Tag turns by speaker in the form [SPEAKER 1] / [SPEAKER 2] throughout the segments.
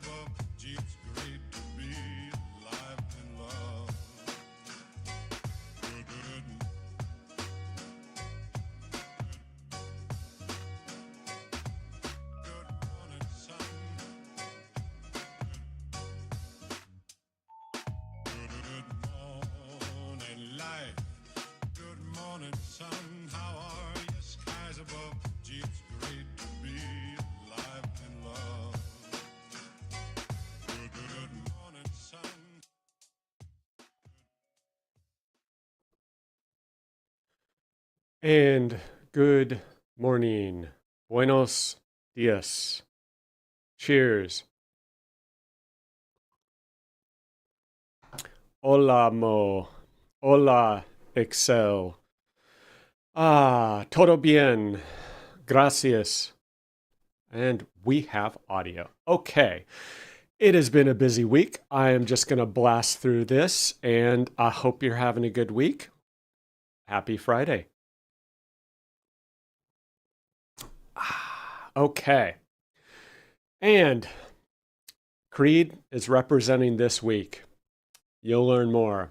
[SPEAKER 1] above. Gee, it's great to be alive and love. Good, good morning, sun. Good morning, life. Good morning, sun. How are you? Skies above. Gee, it's great to be alive and love. Good morning, sun.
[SPEAKER 2] And good morning. Buenos dias. Cheers. Hola, Mo. Hola, Excel. Todo bien. Gracias. And we have audio. Okay. It has been a busy week. I am just going to blast through this, and I hope you're having a good week. Happy Friday. Okay. And Creed is representing this week. You'll learn more.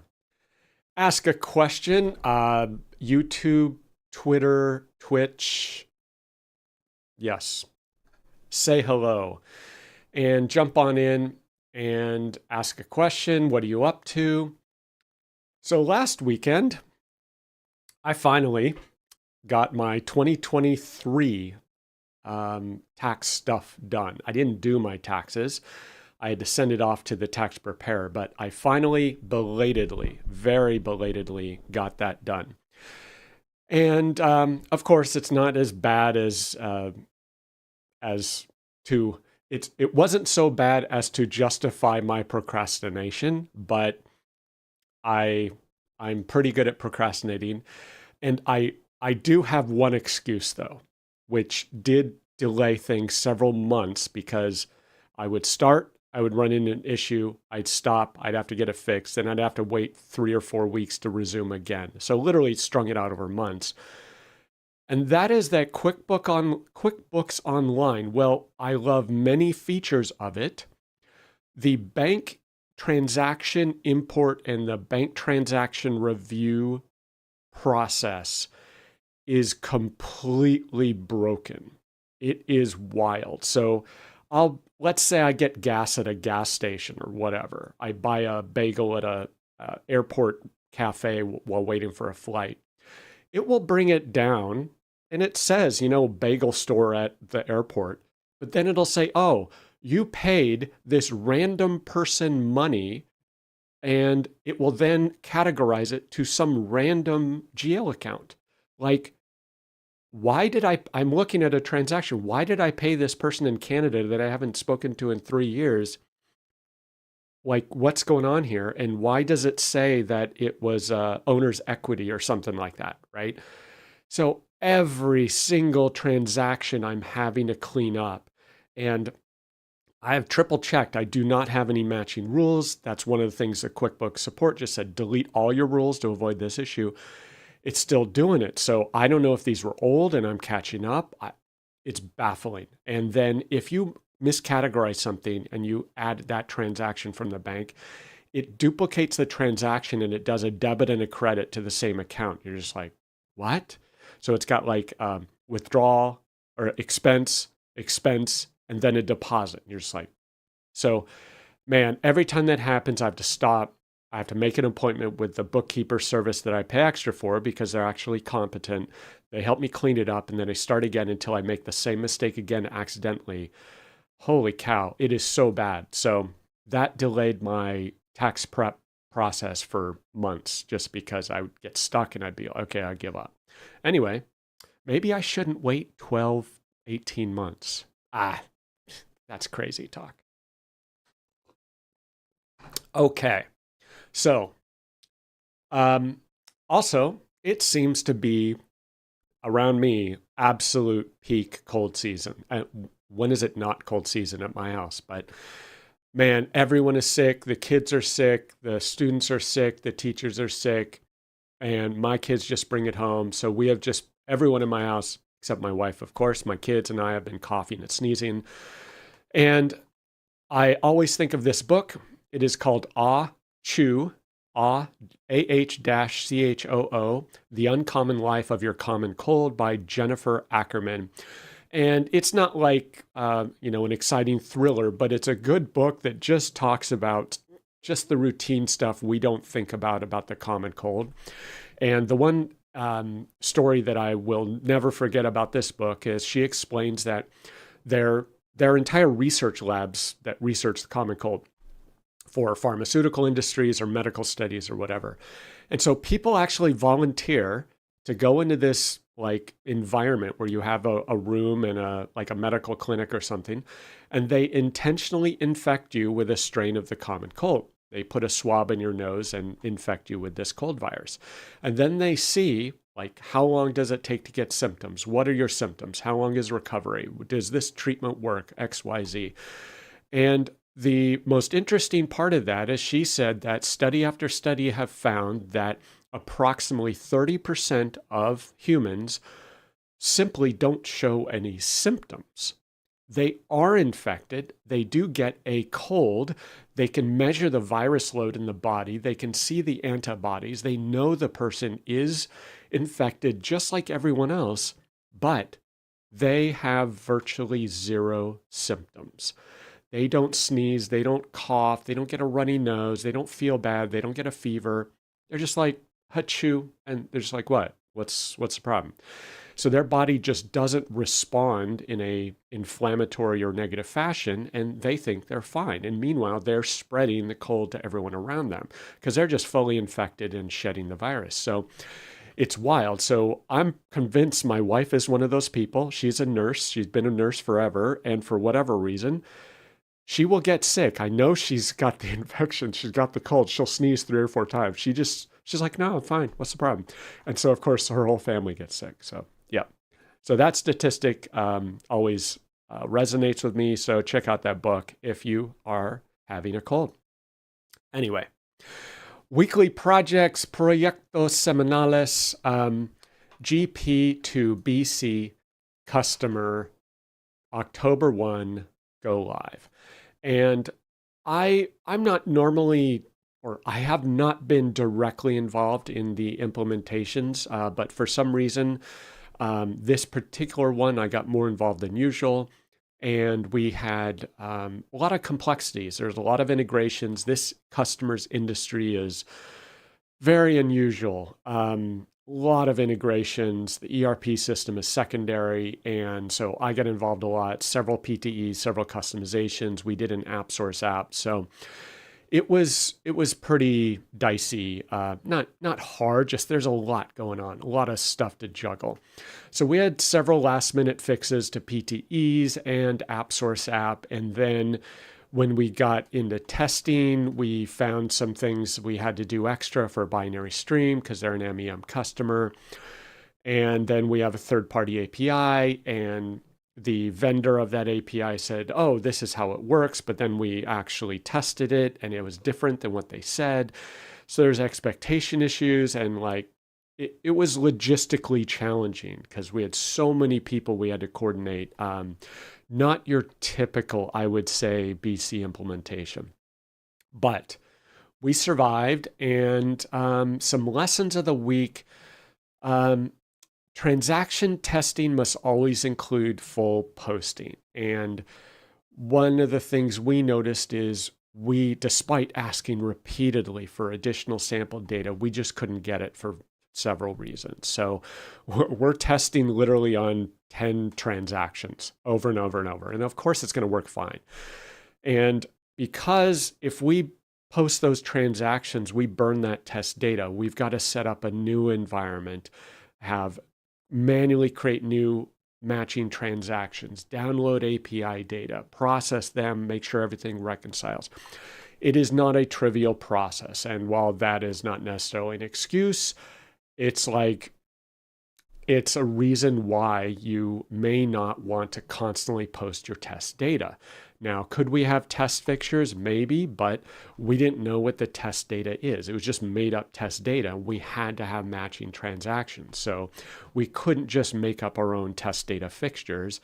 [SPEAKER 2] Ask a question. YouTube, Twitter, Twitch. Yes. Say hello and jump on in and ask a question. What are you up to? So last weekend, I finally got my 2023 tax stuff done. I didn't do my taxes. I had to send it off to the tax preparer, but I finally belatedly, very belatedly got that done. And of course, it's not as bad as to it wasn't so bad as to justify my procrastination, but I'm pretty good at procrastinating, and I do have one excuse though, which did delay things several months because I would start, I would run into an issue, I'd stop, I'd have to get it fixed, then I'd have to wait 3 or 4 weeks to resume again. So literally strung it out over months. And that is that QuickBooks Online. Well, I love many features of it. The bank transaction import and the bank transaction review process is completely broken. It is wild. So let's say I get gas at a gas station or whatever. I buy a bagel at a airport cafe while waiting for a flight. It will bring it down and it says, bagel store at the airport, but then it'll say, oh, you paid this random person money, and it will then categorize it to some random GL account. Like, I'm looking at a transaction. Why did I pay this person in Canada that I haven't spoken to in 3 years? Like, what's going on here? And why does it say that it was owner's equity or something like that, right? So every single transaction I'm having to clean up. And I have triple checked. I do not have any matching rules. That's one of the things that QuickBooks support just said, delete all your rules to avoid this issue. It's still doing it. So I don't know if these were old and I'm catching up. It's baffling. And then if you miscategorize something and you add that transaction from the bank, it duplicates the transaction and it does a debit and a credit to the same account. You're just like, what? So it's got like withdrawal or expense, and then a deposit. You're just like, so man, every time that happens, I have to stop. I have to make an appointment with the bookkeeper service that I pay extra for because they're actually competent. They help me clean it up and then I start again until I make the same mistake again accidentally. Holy cow, it is so bad. So that delayed my tax prep process for months just because I would get stuck and I'd be, okay, I give up. Anyway, maybe I shouldn't wait 12, 18 months. That's crazy talk. Okay. So, also, it seems to be around me absolute peak cold season. When is it not cold season at my house? But man, everyone is sick. The kids are sick. The students are sick. The teachers are sick. And my kids just bring it home. So we have just everyone in my house, except my wife, of course, my kids and I have been coughing and sneezing. And I always think of this book. It is called Ah Chu, Ah, AH-CHOO, The Uncommon Life of Your Common Cold by Jennifer Ackerman. And it's not like, an exciting thriller, but it's a good book that just talks about just the routine stuff we don't think about the common cold. And the one story that I will never forget about this book is she explains that their entire research labs that research the common cold for pharmaceutical industries or medical studies or whatever. And so people actually volunteer to go into this like environment where you have a room and a medical clinic or something, and they intentionally infect you with a strain of the common cold. They put a swab in your nose and infect you with this cold virus. And then they see like how long does it take to get symptoms? What are your symptoms? How long is recovery? Does this treatment work? XYZ. And the most interesting part of that is she said that study after study have found that approximately 30% of humans simply don't show any symptoms. They are infected. They do get a cold. They can measure the virus load in the body. They can see the antibodies. They know the person is infected just like everyone else, but they have virtually zero symptoms. They don't sneeze. They don't cough. They don't get a runny nose. They don't feel bad. They don't get a fever. They're just like, achoo. And they're just like, what? What's the problem? So their body just doesn't respond in a inflammatory or negative fashion, and they think they're fine. And meanwhile, they're spreading the cold to everyone around them because they're just fully infected and shedding the virus. So it's wild. So I'm convinced my wife is one of those people. She's a nurse. She's been a nurse forever. And for whatever reason, she will get sick. I know she's got the infection. She's got the cold. She'll sneeze 3 or 4 times. She's like, no, I'm fine. What's the problem? And so, of course, her whole family gets sick. So, yeah. So that statistic always resonates with me. So check out that book if you are having a cold. Anyway, weekly projects, proyectos semanales, GP to BC customer, October 1, go live. And I'm not normally, or I have not been directly involved in the implementations, but for some reason, this particular one, I got more involved than usual. And we had a lot of complexities. There's a lot of integrations. This customer's industry is very unusual. A lot of integrations. The ERP system is secondary. And so I get involved a lot, several PTEs, several customizations. We did an app source app. So it was pretty dicey. Not hard, just there's a lot going on, a lot of stuff to juggle. So we had several last minute fixes to PTEs and app source app. And then when we got into testing, we found some things we had to do extra for binary stream because they're an MEM customer. And then we have a third-party API, and the vendor of that API said, oh, this is how it works. But then we actually tested it, and it was different than what they said. So there's expectation issues, and it was logistically challenging because we had so many people we had to coordinate. Not your typical, I would say, BC implementation. But we survived, and some lessons of the week. Transaction testing must always include full posting. And one of the things we noticed is despite asking repeatedly for additional sample data, we just couldn't get it for several reasons. So we're testing literally on 10 transactions over and over and over. And of course, it's going to work fine. And because if we post those transactions, we burn that test data. We've got to set up a new environment, manually create new matching transactions, download API data, process them, make sure everything reconciles. It is not a trivial process. And while that is not necessarily an excuse, it's a reason why you may not want to constantly post your test data. Now, could we have test fixtures? Maybe, but we didn't know what the test data is. It was just made up test data. We had to have matching transactions. So we couldn't just make up our own test data fixtures.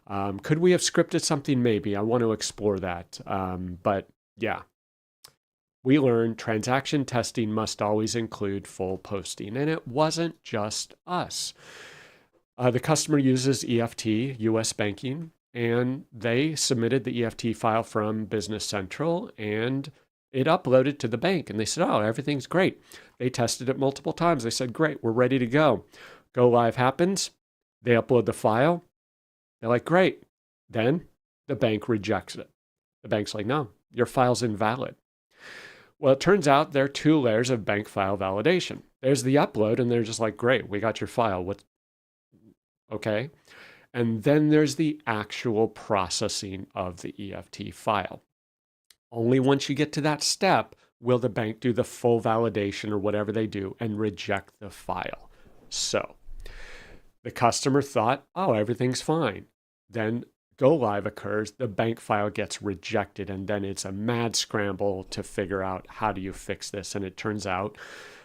[SPEAKER 2] Could we have scripted something? Maybe. I want to explore that. But yeah, we learned transaction testing must always include full posting. And it wasn't just us. The customer uses EFT, US banking, and they submitted the EFT file from Business Central and it uploaded to the bank. And they said, oh, everything's great. They tested it multiple times. They said, great, we're ready to go. Go live happens. They upload the file. They're like, great. Then the bank rejects it. The bank's like, no, your file's invalid. Well, it turns out there are two layers of bank file validation. There's the upload, and they're just like, great, we got your file. Okay. And then there's the actual processing of the EFT file. Only once you get to that step will the bank do the full validation or whatever they do and reject the file. So the customer thought, oh, everything's fine. Then go live occurs, the bank file gets rejected, and then it's a mad scramble to figure out how do you fix this. And it turns out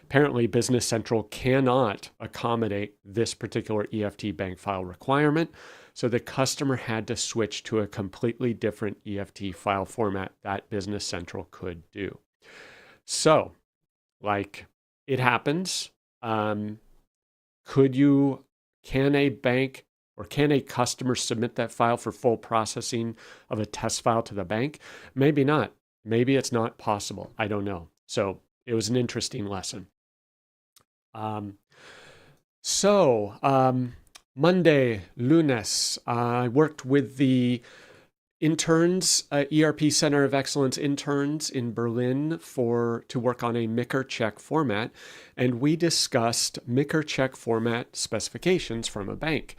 [SPEAKER 2] apparently Business Central cannot accommodate this particular EFT bank file requirement. So the customer had to switch to a completely different EFT file format that Business Central could do. So, like, it happens. Can a bank or can a customer submit that file for full processing of a test file to the bank? Maybe not. Maybe it's not possible. I don't know. So it was an interesting lesson. Monday, lunes, I worked with the interns, ERP Center of Excellence interns in Berlin to work on a MICR check format, and we discussed MICR check format specifications from a bank.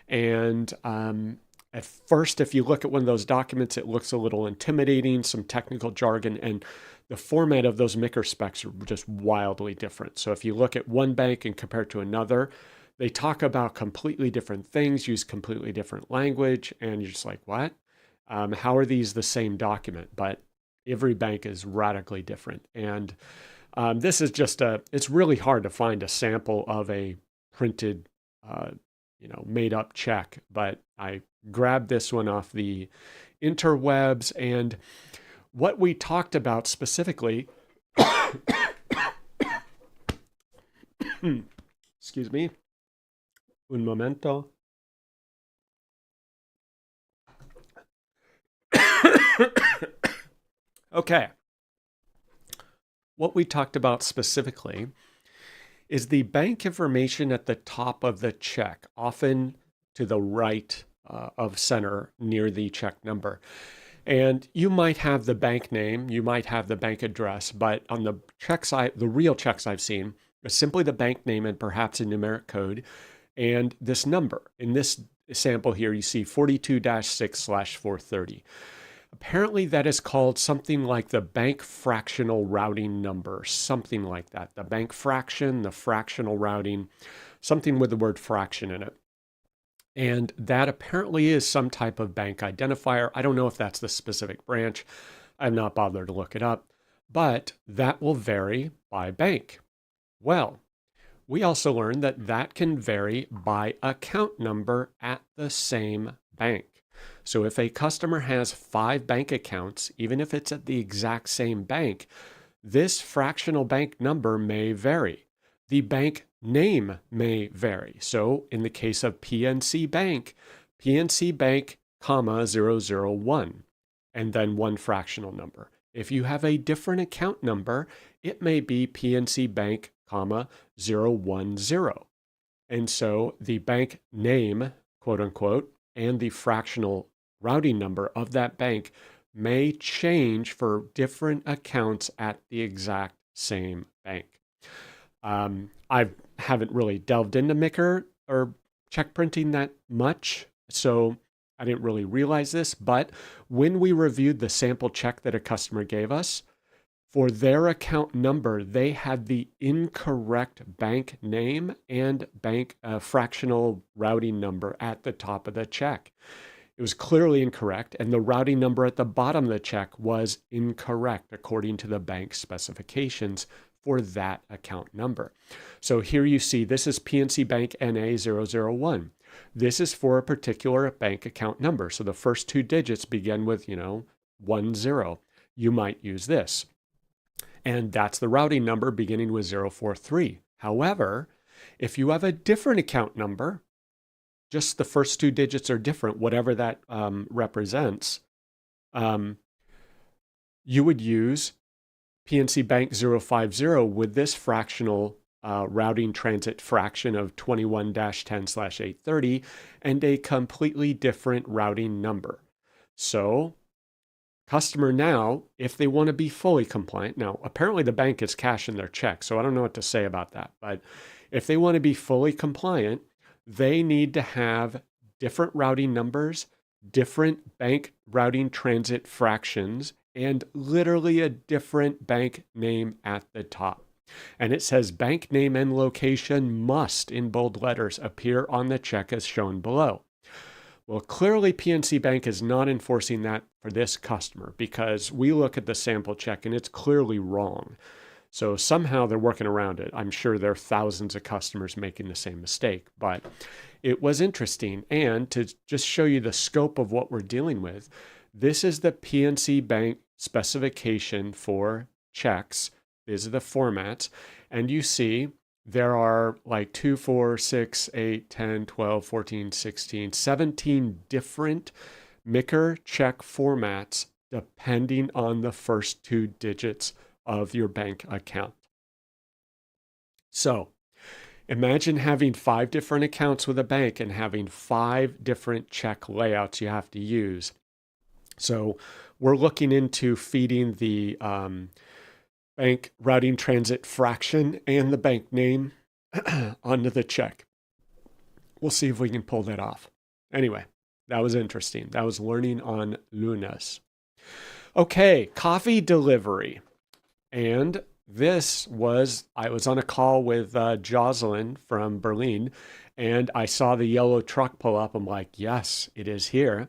[SPEAKER 2] And at first, if you look at one of those documents, it looks a little intimidating, some technical jargon, and the format of those MICR specs are just wildly different. So if you look at one bank and compare it to another, they talk about completely different things, use completely different language, and you're just like, what? How are these the same document? But every bank is radically different. And this is just it's really hard to find a sample of a printed, made up check. But I grabbed this one off the interwebs. And what we talked about specifically, excuse me, un momento. Okay. What we talked about specifically is the bank information at the top of the check, often to the right of center near the check number. And you might have the bank name, you might have the bank address, but on the checks the real checks I've seen is simply the bank name and perhaps a numeric code and this number. In this sample here, you see 42-6/430. Apparently that is called something like the bank fractional routing number, something like that. The bank fraction, the fractional routing, something with the word fraction in it. And that apparently is some type of bank identifier. I don't know if that's the specific branch. I've not bothered to look it up, but that will vary by bank. Well, we also learned that that can vary by account number at the same bank. So if a customer has 5 bank accounts, even if it's at the exact same bank, this fractional bank number may vary. The bank name may vary. So in the case of PNC Bank, comma 001, and then one fractional number. If you have a different account number, it may be PNC Bank, comma 010. And so the bank name, quote unquote, and the fractional routing number of that bank may change for different accounts at the exact same bank. I haven't really delved into MICR or check printing that much, so I didn't really realize this. But when we reviewed the sample check that a customer gave us, for their account number, they had the incorrect bank name and bank fractional routing number at the top of the check. It was clearly incorrect, and the routing number at the bottom of the check was incorrect according to the bank specifications for that account number. So here you see this is PNC Bank NA 001. This is for a particular bank account number. So the first two digits begin with, 10. You might use this. And that's the routing number beginning with 043. However, if you have a different account number, just the first two digits are different, whatever that represents, you would use PNC Bank 050 with this fractional routing transit fraction of 21-10/830 and a completely different routing number. So customer now, if they want to be fully compliant, now apparently the bank is cashing their check, so I don't know what to say about that. But if they want to be fully compliant, they need to have different routing numbers, different bank routing transit fractions, and literally a different bank name at the top. And it says bank name and location must, in bold letters, appear on the check as shown below. Well, clearly PNC Bank is not enforcing that for this customer because we look at the sample check and it's clearly wrong. So somehow they're working around it. I'm sure there are thousands of customers making the same mistake, but it was interesting. And to just show you the scope of what we're dealing with, this is the PNC Bank specification for checks. These are the formats. And you see there are like 2, 4, 6, 8, 10, 12, 14, 16, 17 different MICR check formats depending on the first two digits of your bank account. So imagine having 5 different accounts with a bank and having 5 different check layouts you have to use. So we're looking into feeding the bank routing transit fraction and the bank name onto the check. We'll see if we can pull that off. Anyway, that was interesting. That was learning on Lunas. Okay, coffee delivery. And I was on a call with Jocelyn from Berlin, and I saw the yellow truck pull up. I'm like, yes, it is here.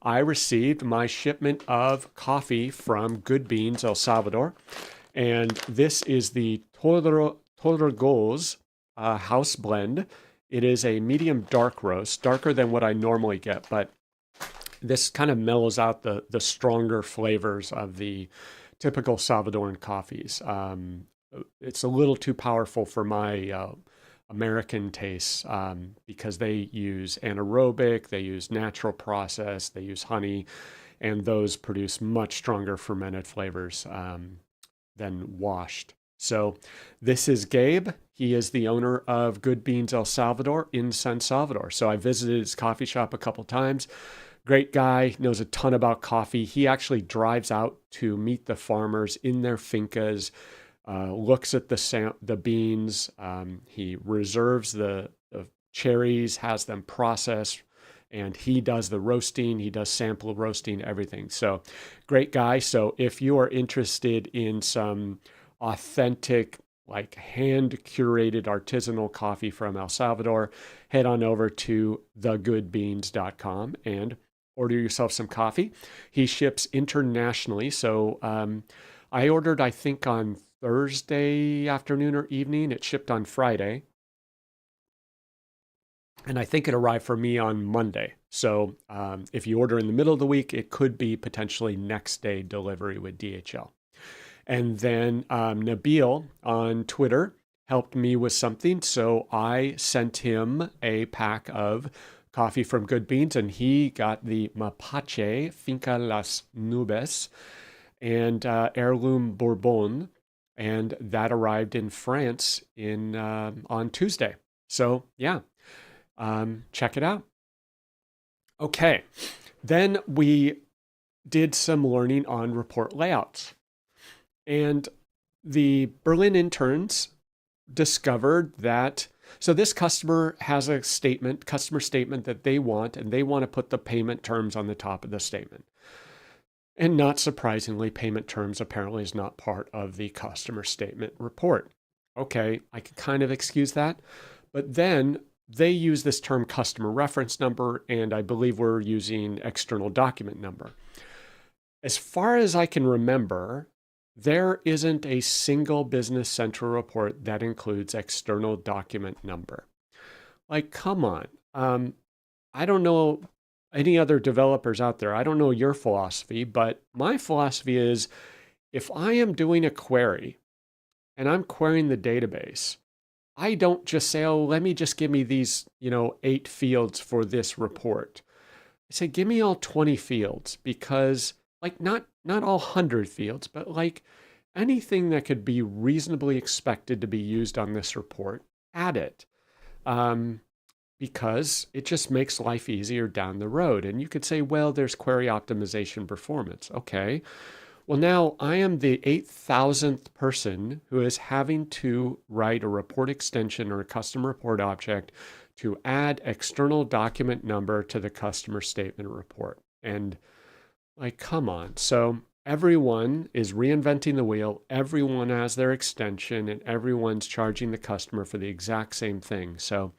[SPEAKER 2] I received my shipment of coffee from Good Beans, El Salvador. And this is the Torgo's house blend. It is a medium dark roast, darker than what I normally get, but this kind of mellows out the stronger flavors of the typical Salvadoran coffees. It's a little too powerful for my American tastes because they use anaerobic, they use natural process, they use honey, and those produce much stronger fermented flavors than washed. So this is Gabe. He is the owner of Good Beans El Salvador in San Salvador. So I visited his coffee shop a couple times. Great guy, knows a ton about coffee. He actually drives out to meet the farmers in their fincas, looks at the beans. He reserves the cherries, has them processed, and he does the roasting. He does sample roasting, everything. So great guy. So if you are interested in some authentic, like hand curated artisanal coffee from El Salvador, head on over to thegoodbeans.com and order yourself some coffee. He ships internationally. So I ordered, I think, on Thursday afternoon or evening. It shipped on Friday. And I think it arrived for me on Monday. So if you order in the middle of the week, it could be potentially next day delivery with DHL. And then Nabil on Twitter helped me with something. So I sent him a pack of coffee from Good Beans, and he got the Mapache Finca Las Nubes and Heirloom Bourbon. And that arrived in France on Tuesday. So yeah. Check it out. Okay, then we did some learning on report layouts. And the Berlin interns discovered that, so this customer has a customer statement that they want, and they want to put the payment terms on the top of the statement. And not surprisingly, payment terms apparently is not part of the customer statement report. Okay, I can kind of excuse that. But then they use this term customer reference number, and I believe we're using external document number. As far as I can remember, there isn't a single Business Central report that includes external document number. Like, come on. I don't know any other developers out there. I don't know your philosophy, but my philosophy is if I am doing a query and I'm querying the database, I don't just say, oh, let me just give me these, 8 fields for this report. I say, give me all 20 fields because like not all 100 fields, but like anything that could be reasonably expected to be used on this report, add it. Um, because it just makes life easier down the road. And you could say, well, there's query optimization performance. Okay. Well, now I am the 8,000th person who is having to write a report extension or a custom report object to add external document number to the customer statement report. And like, come on. So everyone is reinventing the wheel. Everyone has their extension and everyone's charging the customer for the exact same thing. So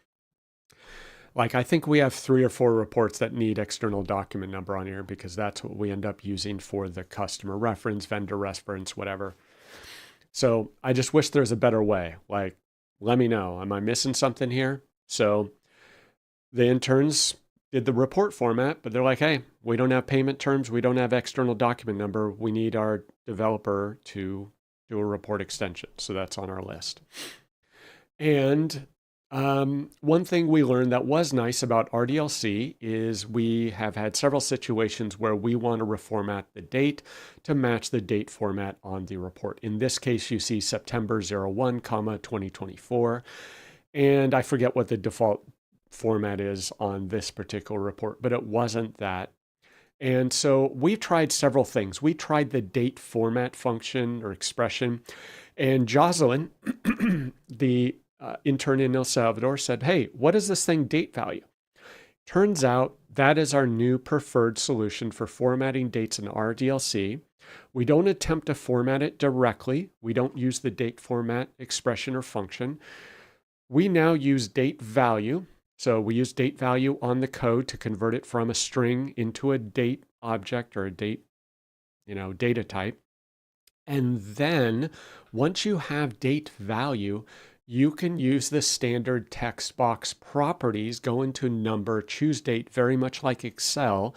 [SPEAKER 2] like I think we have 3 or 4 reports that need external document number on here because that's what we end up using for the customer reference, vendor reference, whatever. So I just wish there's a better way. Like, let me know. Am I missing something here? So the interns did the report format, but they're like, hey, we don't have payment terms. We don't have external document number. We need our developer to do a report extension. So that's on our list. And one thing we learned that was nice about RDLC is we have had several situations where we want to reformat the date to match the date format on the report. In this case, you see September 01, 2024. And I forget what the default format is on this particular report, but it wasn't that. And so we've tried several things. We tried the date format function or expression. And Jocelyn, the intern in El Salvador, said, hey, what is this thing date value? Turns out that is our new preferred solution for formatting dates in RDLC. We don't attempt to format it directly. We don't use the date format expression or function. We now use date value. So we use date value on the code to convert it from a string into a date object or a date, data type. And then once you have date value, you can use the standard text box properties, go into number, choose date, very much like Excel,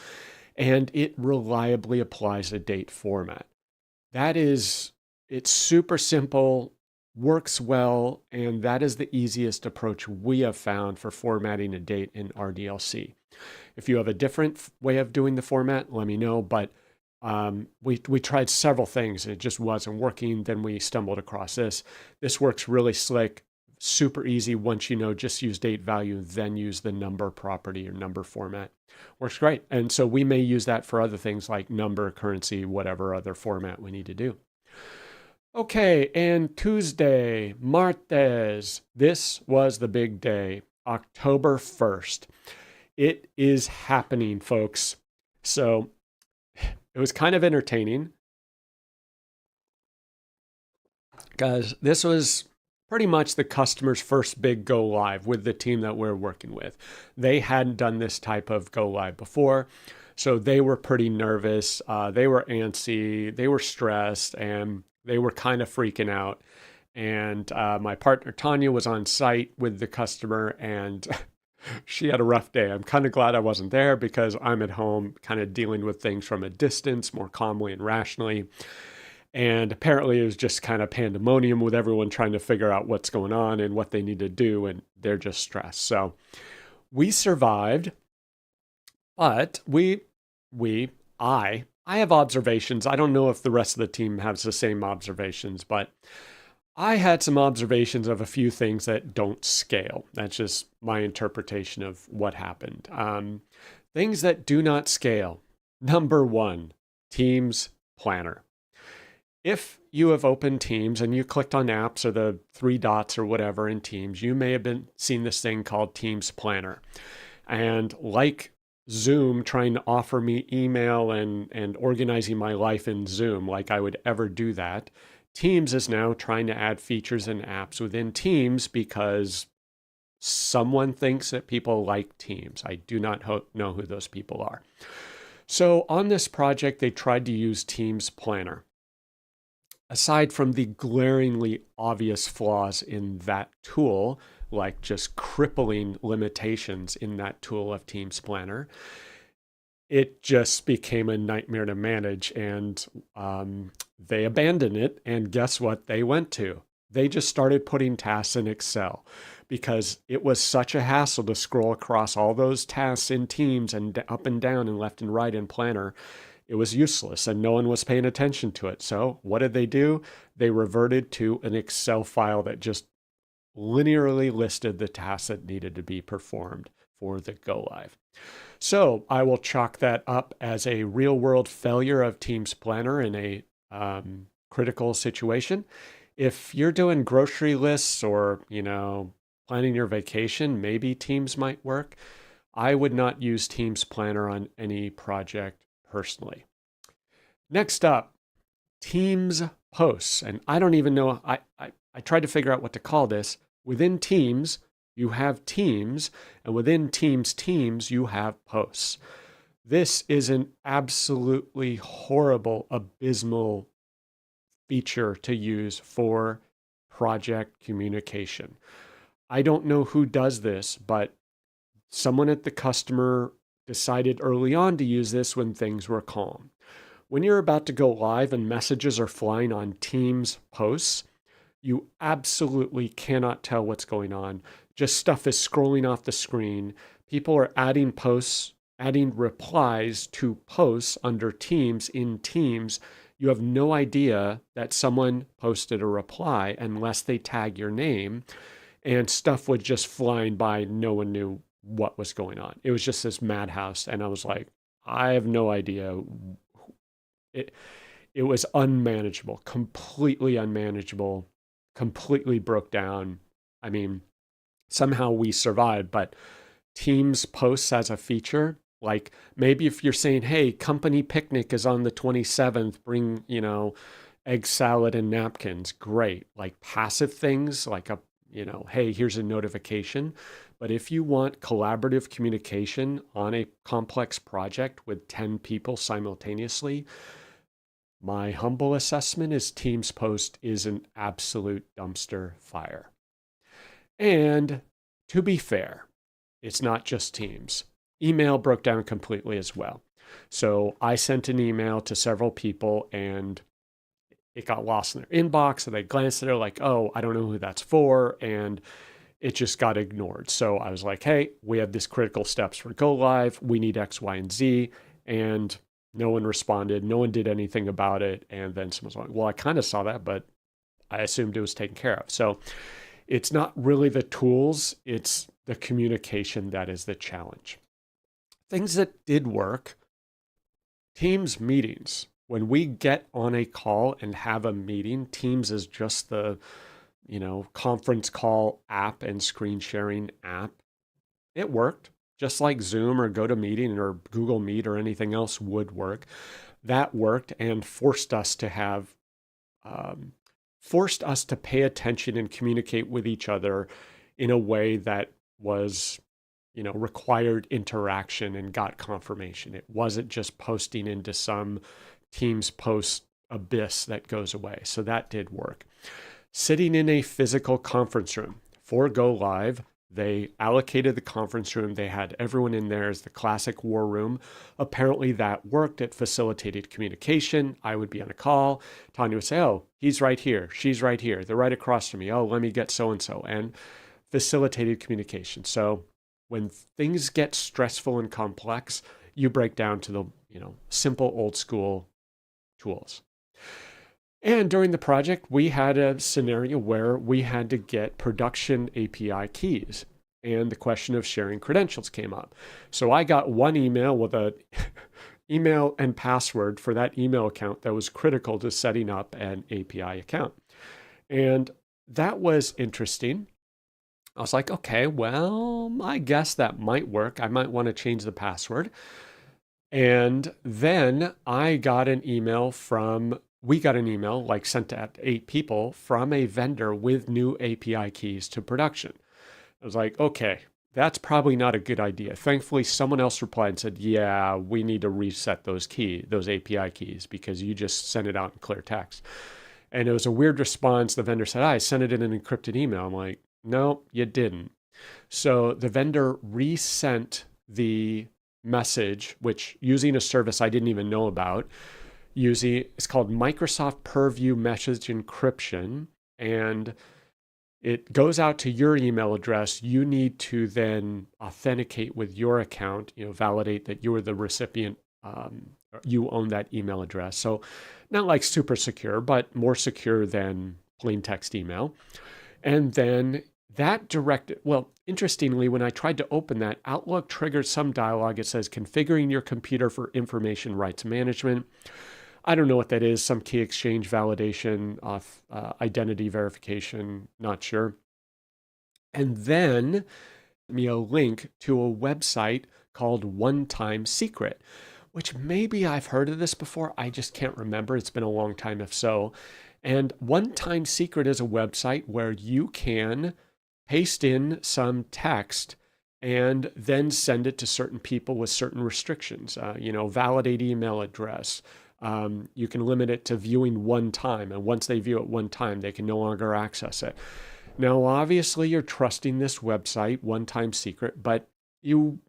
[SPEAKER 2] and it reliably applies a date format. It's super simple, works well, and that is the easiest approach we have found for formatting a date in RDLC. If you have a different way of doing the format, let me know, but we tried several things and it just wasn't working. Then we stumbled across this. This works really slick, super easy. Once just use date value, then use the number property or number format. Works great. And so we may use that for other things like number, currency, whatever other format we need to do. Okay, and Tuesday, martes, this was the big day, October 1st. It is happening, folks. So it was kind of entertaining because this was pretty much the customer's first big go live with the team that we're working with. They hadn't done this type of go live before, so they were pretty nervous. They were antsy, they were stressed, and they were kind of freaking out. And my partner Tanya was on site with the customer, and she had a rough day. I'm kind of glad I wasn't there because I'm at home kind of dealing with things from a distance, more calmly and rationally. And apparently it was just kind of pandemonium with everyone trying to figure out what's going on and what they need to do, and they're just stressed. So we survived, but I have observations. I don't know if the rest of the team has the same observations, but I had some observations of a few things that don't scale. That's just my interpretation of what happened. Things that do not scale. Number 1, Teams Planner. If you have opened Teams and you clicked on apps or the 3 dots or whatever in Teams, you may have seen this thing called Teams Planner. And like Zoom trying to offer me email and organizing my life in Zoom like I would ever do that, Teams is now trying to add features and apps within Teams because someone thinks that people like Teams. I do not know who those people are. So on this project, they tried to use Teams Planner. Aside from the glaringly obvious flaws in that tool, like just crippling limitations in that tool of Teams Planner, it just became a nightmare to manage. And they abandoned it. And guess what they went to? They just started putting tasks in Excel because it was such a hassle to scroll across all those tasks in Teams and up and down and left and right in Planner. It was useless and no one was paying attention to it. So what did they do? They reverted to an Excel file that just linearly listed the tasks that needed to be performed for the go live. So I will chalk that up as a real world failure of Teams Planner in a critical situation. If you're doing grocery lists or, planning your vacation, maybe Teams might work. I would not use Teams Planner on any project personally. Next up, Teams posts. And I don't even know, I tried to figure out what to call this. Within Teams, you have teams, and within teams, you have posts. This is an absolutely horrible, abysmal feature to use for project communication. I don't know who does this, but someone at the customer decided early on to use this when things were calm. When you're about to go live and messages are flying on Teams posts, you absolutely cannot tell what's going on. Just stuff is scrolling off the screen. People are adding posts, adding replies to posts under Teams in Teams. You have no idea that someone posted a reply unless they tag your name, and stuff was just flying by. No one knew what was going on. It was just this madhouse. And I was like, I have no idea. It was unmanageable, completely unmanageable, completely broke down. I mean, somehow we survived, but Teams posts as a feature, like maybe if you're saying, hey, company picnic is on the 27th, bring, egg salad and napkins, great. Like passive things like hey, here's a notification. But if you want collaborative communication on a complex project with 10 people simultaneously, my humble assessment is Teams post is an absolute dumpster fire. And to be fair, it's not just Teams. Email broke down completely as well. So I sent an email to several people and it got lost in their inbox, and they glanced at it like, oh, I don't know who that's for. And it just got ignored. So I was like, hey, we have this critical steps for go live. We need X, Y, and Z. And no one responded. No one did anything about it. And then someone's like, well, I kind of saw that, but I assumed it was taken care of. So it's not really the tools, it's the communication that is the challenge. Things that did work, Teams meetings. When we get on a call and have a meeting, Teams is just the, conference call app and screen sharing app. It worked, just like Zoom or GoToMeeting or Google Meet or anything else would work. That worked and forced us to pay attention and communicate with each other in a way that was, required interaction and got confirmation. It wasn't just posting into some Teams post abyss that goes away. So that did work. Sitting in a physical conference room for Go Live, they allocated the conference room. They had everyone in there as the classic war room. Apparently that worked. It facilitated communication. I would be on a call. Tanya would say, oh, he's right here. She's right here. They're right across from me. Oh, let me get so-and-so. And facilitated communication. So when things get stressful and complex, you break down to the, simple old school tools. And during the project, we had a scenario where we had to get production API keys, and the question of sharing credentials came up. So I got one email with a email and password for that email account that was critical to setting up an API account. And that was interesting. I was like, okay, well, I guess that might work. I might want to change the password. And then we got an email like sent to 8 people from a vendor with new API keys to production. I was like, okay, that's probably not a good idea. Thankfully, someone else replied and said, yeah, we need to reset those API keys because you just sent it out in clear text. And it was a weird response. The vendor said, I sent it in an encrypted email. I'm like, No, you didn't. So the vendor resent the message, which using a service I didn't even know about, using it's called Microsoft Purview Message Encryption, and it goes out to your email address. You need to then authenticate with your account, validate that you are the recipient, you own that email address. So not like super secure, but more secure than plain text email. And then that directed, well, interestingly, when I tried to open that, Outlook triggered some dialog. It says configuring your computer for information rights management. I don't know what that is, some key exchange validation, identity verification, not sure. And then me a link to a website called One Time Secret, which maybe I've heard of this before. I just can't remember. It's been a long time if so. And One Time Secret is a website where you can paste in some text and then send it to certain people with certain restrictions, validate email address. You can limit it to viewing one time. And once they view it one time, they can no longer access it. Now, obviously, you're trusting this website, One Time Secret, but you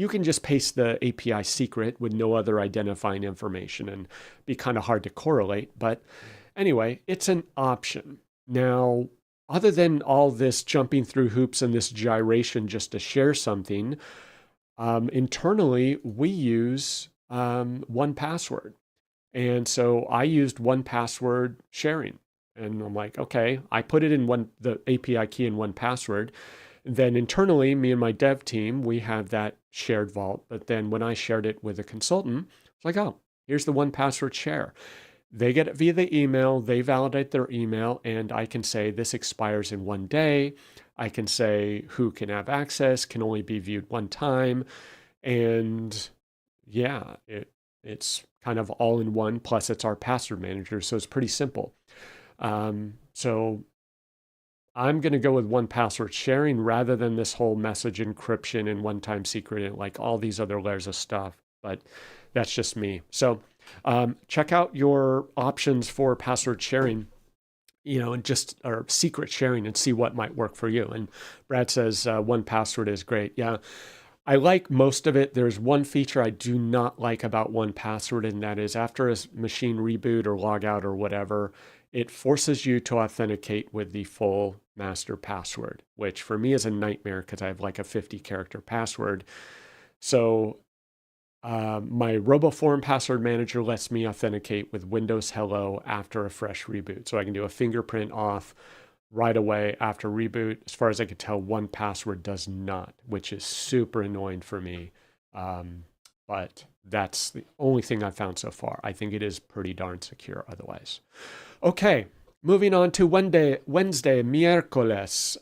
[SPEAKER 2] can just paste the API secret with no other identifying information and be kind of hard to correlate. But anyway, it's an option. Now, other than all this jumping through hoops and this gyration just to share something, internally, we use 1Password. And so I used 1Password sharing. And I'm like, okay, I put it in the API key in 1Password. Then internally, me and my dev team, we have that shared vault. But then when I shared it with a consultant, it's like, oh, here's the 1Password share. They get it via the email, they validate their email, and I can say this expires in 1 day. I can say who can have access, can only be viewed one time. And yeah, it's kind of all in one, plus it's our password manager, so it's pretty simple. So I'm going to go with 1Password sharing rather than this whole message encryption and one-time secret and like all these other layers of stuff. But that's just me. So check out your options for password sharing, and or secret sharing and see what might work for you. And Brad says 1Password is great. Yeah, I like most of it. There's one feature I do not like about 1Password, and that is after a machine reboot or log out or whatever, it forces you to authenticate with the full master password, which for me is a nightmare because I have like a 50-character password. So my RoboForm password manager lets me authenticate with Windows Hello after a fresh reboot. So I can do a fingerprint off right away after reboot. As far as I can tell, 1Password does not, which is super annoying for me. But that's the only thing I've found so far. I think it is pretty darn secure otherwise. Okay, moving on to Wednesday, miércoles.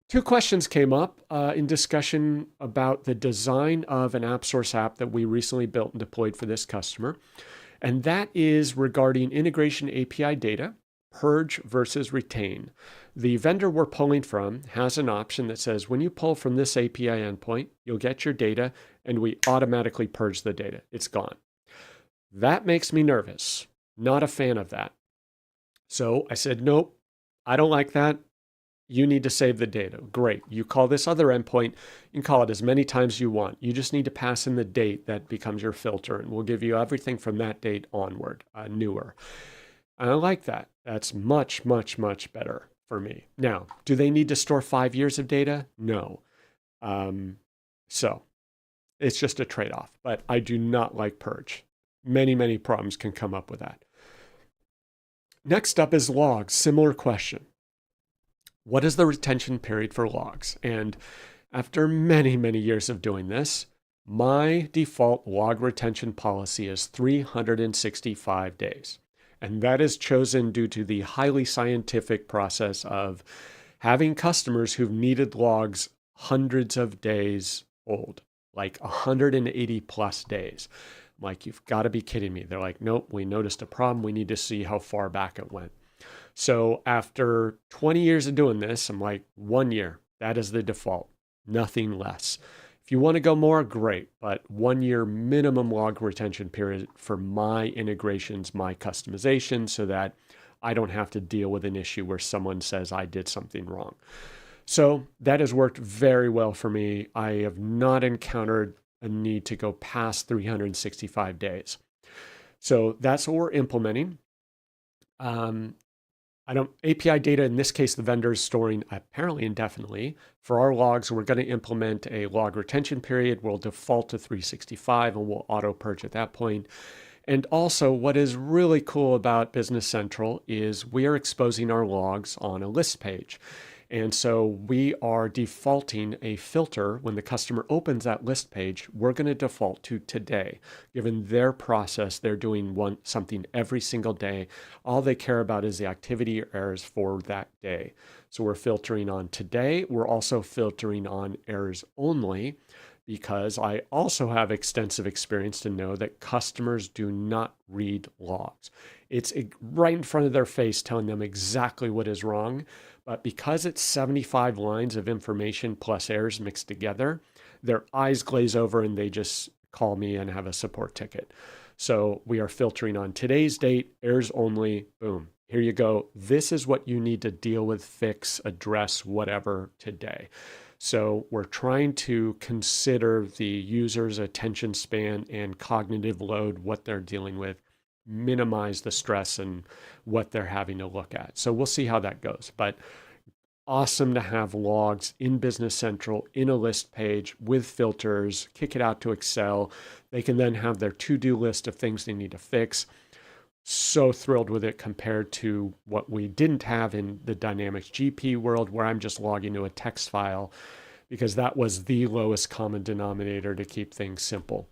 [SPEAKER 2] Two questions came up in discussion about the design of an AppSource app that we recently built and deployed for this customer. And that is regarding integration API data, purge versus retain. The vendor we're pulling from has an option that says when you pull from this API endpoint, you'll get your data and we automatically purge the data. It's gone. That makes me nervous. Not a fan of that. So I said, nope, I don't like that. You need to save the data. Great. You call this other endpoint. You can call it as many times as you want. You just need to pass in the date that becomes your filter, and we'll give you everything from that date onward, newer. And I like that. That's much, much, much better for me. Now, do they need to store 5 years of data? No. So it's just a trade-off. But I do not like purge. Many, many problems can come up with that. Next up is logs. Similar question. What is the retention period for logs? And after many, many years of doing this, my default log retention policy is 365 days. And that is chosen due to the highly scientific process of having customers who've needed logs hundreds of days old, like 180 plus days. I'm like, you've got to be kidding me. They're like, nope, we noticed a problem. We need to see how far back it went. So after 20 years of doing this, I'm like, 1 year, that is the default, nothing less. If you want to go more, great, but 1 year minimum log retention period for my integrations, my customization, so that I don't have to deal with an issue where someone says I did something wrong. So that has worked very well for me. I have not encountered a need to go past 365 days. So that's what we're implementing. API data, in this case, the vendor is storing apparently indefinitely. For our logs, we're going to implement a log retention period. We'll default to 365 and we'll auto purge at that point. And also, what is really cool about Business Central is we are exposing our logs on a list page. And so we are defaulting a filter when the customer opens that list page. We're going to default to today. Given their process, they're doing something every single day. All they care about is the activity or errors for that day. So we're filtering on today. We're also filtering on errors only, because I also have extensive experience to know that customers do not read logs. It's right in front of their face telling them exactly what is wrong. But because it's 75 lines of information plus errors mixed together, their eyes glaze over and they just call me and have a support ticket. So we are filtering on today's date, errors only, boom. Here you go. This is what you need to deal with, fix, address, whatever today. So we're trying to consider the user's attention span and cognitive load, what they're dealing with, minimize the stress and what they're having to look at. So we'll see how that goes. But awesome to have logs in Business Central in a list page with filters, kick it out to Excel. They can then have their to-do list of things they need to fix. So thrilled with it compared to what we didn't have in the Dynamics GP world, where I'm just logging to a text file, because that was the lowest common denominator to keep things simple.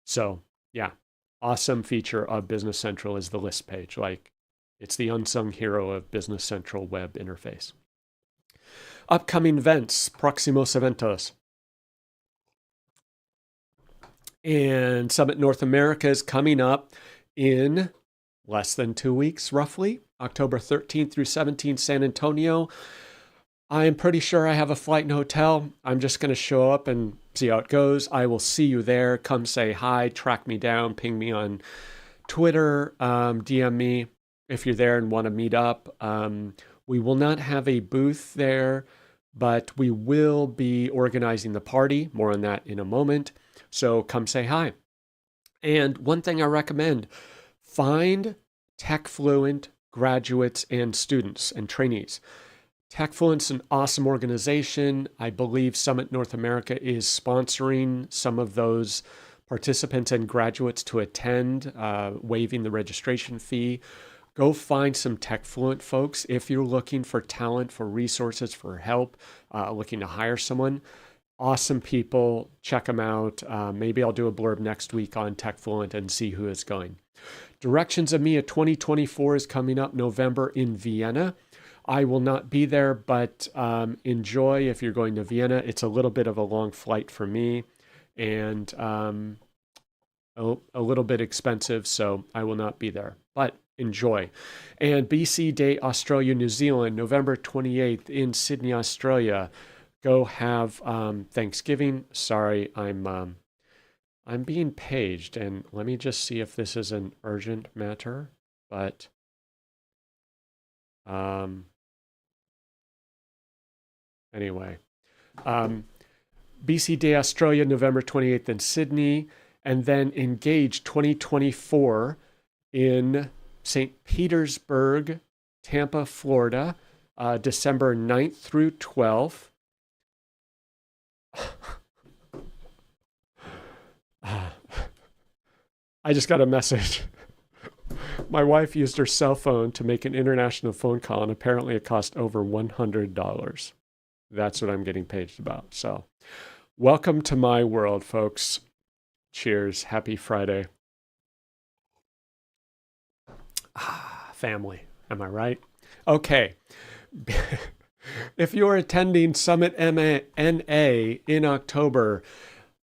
[SPEAKER 2] So yeah, awesome feature of Business Central is the list page. Like, it's the unsung hero of Business Central web interface. Upcoming events, próximos eventos. And Summit North America is coming up in less than 2 weeks, roughly, October 13th through 17th, San Antonio. I am pretty sure I have a flight and hotel. I'm just going to show up and see how it goes. I will see you there. Come say hi, track me down, ping me on Twitter, DM me if you're there and want to meet up. We will not have a booth there, but we will be organizing the party. More on that in a moment. So come say hi. And one thing I recommend, find tech-fluent graduates and students and trainees. TechFluent's an awesome organization. I believe Summit North America is sponsoring some of those participants and graduates to attend, waiving the registration fee. Go find some TechFluent folks. If you're looking for talent, for resources, for help, looking to hire someone, awesome people, check them out. Maybe I'll do a blurb next week on TechFluent and see who is going. Directions EMEA 2024 is coming up November in Vienna. I will not be there, but enjoy if you're going to Vienna. It's a little bit of a long flight for me and a little bit expensive, so I will not be there, but enjoy. And BC Day Australia, New Zealand, November 28th in Sydney, Australia. Go have Thanksgiving. Sorry, I'm being paged, and let me just see if this is an urgent matter, but anyway, BC Day Australia, November 28th in Sydney, and then Engage 2024 in St. Petersburg, Tampa, Florida, December 9th through 12th. I just got a message. My wife used her cell phone to make an international phone call, and apparently it cost over $100. That's what I'm getting paged about. So welcome to my world, folks. Cheers. Happy Friday. Family. Am I right? Okay. If you're attending Summit NA in October,